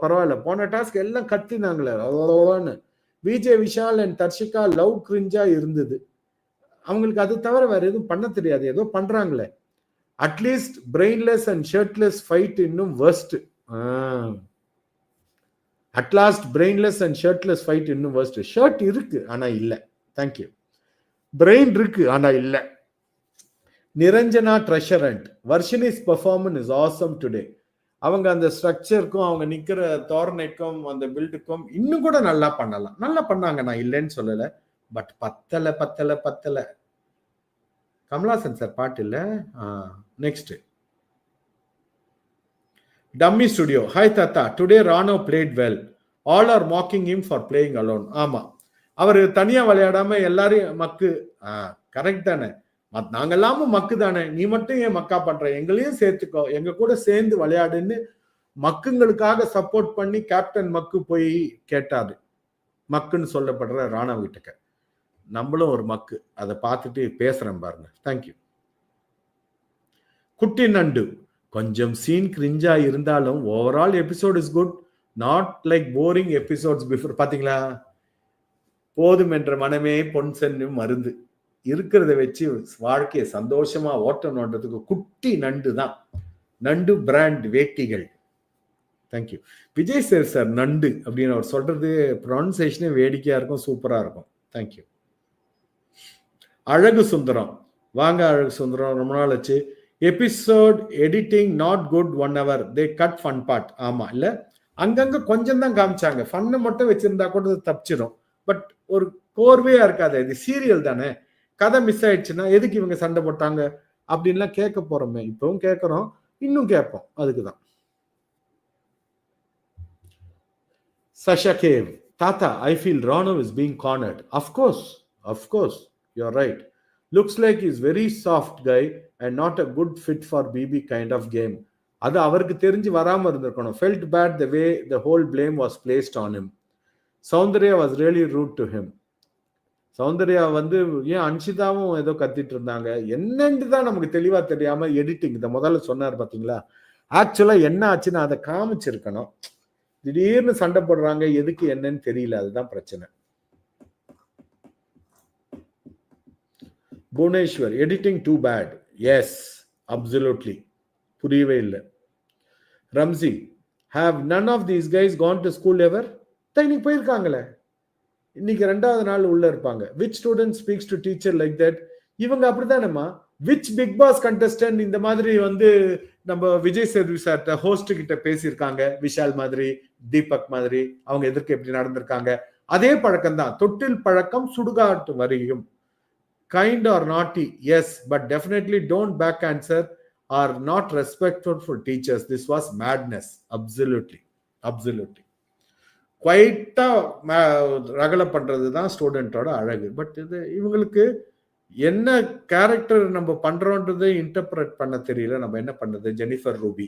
பரவாயில்ல, போன டாஸ்க் எல்லாம் கத்தினாங்களே அவ்வளோன்னு. விஜய், விஷால் அண்ட் தர்ஷிகா லவ் கிரிஞ்சா இருந்தது. அவங்களுக்கு அது தவிர வேற எதுவும் பண்ண தெரியாது, ஏதோ பண்றாங்களே. At least brainless and shirtless fight இன்னும் worst. ஷர்ட் இருக்கு ஆனா இல்ல. தேங்க்யூ. பிரெயின் இருக்கு ஆனா இல்ல. நிரஞ்சனா ட்ரெஷரண்ட், Varshini's performance is awesome today. அவங்க அந்த ஸ்ட்ரக்சருக்கும் அவங்க நிக்கிற தோரணைக்கும் அந்த பில்டுக்கும் இன்னும் கூட நல்லா பண்ணலாம். நல்லா பண்ணாங்க, நான் இல்லைன்னு சொல்லல. பட் பத்தல. கமலாசன் சார் பாட்டு இல்ல. நெக்ஸ்ட் டம்மி ஸ்டுடியோ, ஹாய் தாத்தா. டுடே ராணோ played well, all are mocking him for playing alone. ஆமா, அவர் தனியா விளையாடாம எல்லாரையும் மக்கு. கரெக்ட் தானே, நாங்க எல்லாமும் மக்கு தானே, நீ மட்டும் ஏன் மக்கா பண்ற, எங்களையும் சேர்த்துக்கோ, எங்க கூட சேர்ந்து விளையாடுன்னு மக்குங்களுக்காக சப்போர்ட் பண்ணி கேப்டன் மக்கு போய் கேட்டாரு. மக்குன்னு சொல்லப்படுற ராணா வீட்டுக்கு நம்மளும் ஒரு மக்கு. அதை பார்த்துட்டு பேசுறேன் பாருங்க. தேங்க்யூ. குட்டி நண்டு, கொஞ்சம் சீன் கிரிஞ்சா இருந்தாலும் overall episode is good, not like boring episodes before. பாத்தீங்களா, போதும் என்ற மனமே பொன் சென்னும் மருந்து. இருக்கிறத வச்சு வாழ்க்கையை சந்தோஷமா ஓட்டணுன்றதுக்கு குட்டி நண்டு தான். நண்டு பிராண்ட் வேட்டிகள். Thank you Vijay sir. Sir Nandu அப்படின்னு அவர் சொல்றது ப்ரொனன்சியேஷனே வேடிக்கையா இருக்கும், சூப்பரா இருக்கும். தேங்க்யூ. அழகு சுந்தரம், வாங்க அழகு சுந்தரம், ரொம்ப நாள் ஆச்சு. Episode editing not good, 1 hour they cut fun part. ஆமா, இல்ல அங்கங்க கொஞ்சம் தான் காமிச்சாங்க, ஃபன்னு மட்டும் வச்சிருந்தா கூட தப்பிச்சிடும். பட் ஒரு கோர்வையா இருக்காது, இது சீரியல் தானே, கதை மிஸ் ஆயிடுச்சுன்னா எதுக்கு இவங்க சண்டை போட்டாங்க அப்படின்லாம் கேட்க போறோமே. இப்பவும் கேட்கறோம், இன்னும் கேட்போம். அதுக்குதான். Sasha Cave, Tata, I feel Rano is being cornered. Of course, you're right. Looks like he's very soft guy and not a good fit for BB kind of game. அது அவருக்கு தெரிஞ்சு வராம இருந்திருக்கணும். Felt bad the way the whole blame was placed on him. Soundarya was really rude to him. Soundarya வந்து ஏன் அன்ஷிதாவும் ஏதோ கத்திட்டு இருந்தாங்க, என்னன்னு தான் நமக்கு தெளிவா தெரியாம எடிட்டிங் இந்த முதல்ல சொன்னார் பாத்தீங்களா. ஆக்சுவலா என்ன ஆச்சுன்னு அதை காமிச்சிருக்கணும். திடீர்னு சண்டை போடுறாங்க, எதுக்கு என்னன்னு தெரியல, அதுதான் பிரச்சனை. Bhuvaneshwar, editing too bad. Yes, absolutely, புரியவே இல்லை. Ramsi, have none of these guys gone to school ever? இன்னைக்கு போயிருக்காங்களே, இன்னைக்கு 2வது நாள் உள்ள இருப்பாங்க. which student speaks to teacher like that? இவங்க அப்படித்தானேம்மா. which big boss contestant இந்த மாதிரி வந்து நம்ம விஜய் சேதுபதி சார்ட்ட ஹோஸ்ட் கிட்ட பேசியிருக்காங்க, விஷால் மாதிரி, தீபக் மாதிரி, அவங்க எதிர்க்க எப்படி நடந்திருக்காங்க, அதே பழக்கம் தான். தொட்டில் பழக்கம் சுடுகாட்டு வரையும். Kind are naughty, yes, but definitely don't back answer or not respectful for teachers. This was madness. Absolutely குவைட்டா ரகலை பண்றது தான் ஸ்டூடெண்டோட அழகு. பட் இது இவங்களுக்கு என்ன கேரக்டர் நம்ம பண்றோன்றதை இன்டர்பிரட் பண்ண தெரியல. நம்ம என்ன பண்றது? Jennifer Ruby,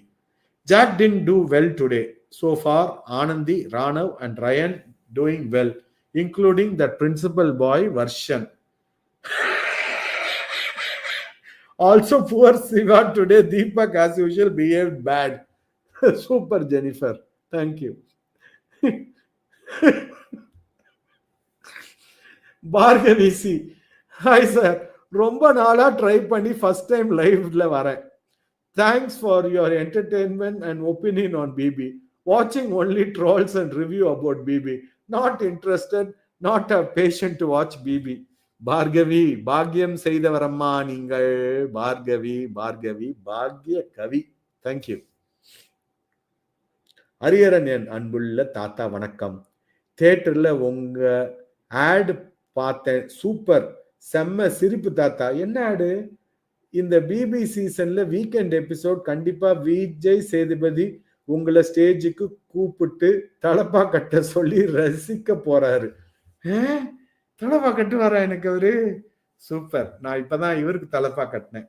Jack didn't do well today. So far, Anandi, Ranav and Ryan doing well, including that principal boy Varshan. Also, poor Siva today, Deepak as usual behaved bad. Super Jennifer. Thank you. பார்கவிசி, hi sir, ரொம்ப நாளா try பண்ணி first time லைவ்ல வரேன். Thanks for your entertainment and opinion on BB. Watching only trolls and review about BB. Not interested, not a patient to watch BB. Bhargavi, பாக்கியம் செய்தவரம்மா நீங்கள். பார்கவி பாக்கிய கவி. Thank you. Hariharan, என் அன்புள்ள தாத்தா வணக்கம். தியேட்டர்ல உங்க ஆட் பார்த்தேன், சூப்பர், செம்ம சிரிப்பு தாத்தா. என்ன ஆடு? இந்த பிபி சீசன்ல வீக்கெண்ட் எபிசோட் கண்டிப்பா விஜய் சேதுபதி உங்களை ஸ்டேஜுக்கு கூப்பிட்டு தலப்பா கட்ட சொல்லி ரசிக்க போறாரு. தலப்பா கட்டு வரா எனக்கு அவரு. சூப்பர். நான் இப்பதான் இவருக்கு தலப்பா கட்டினேன்.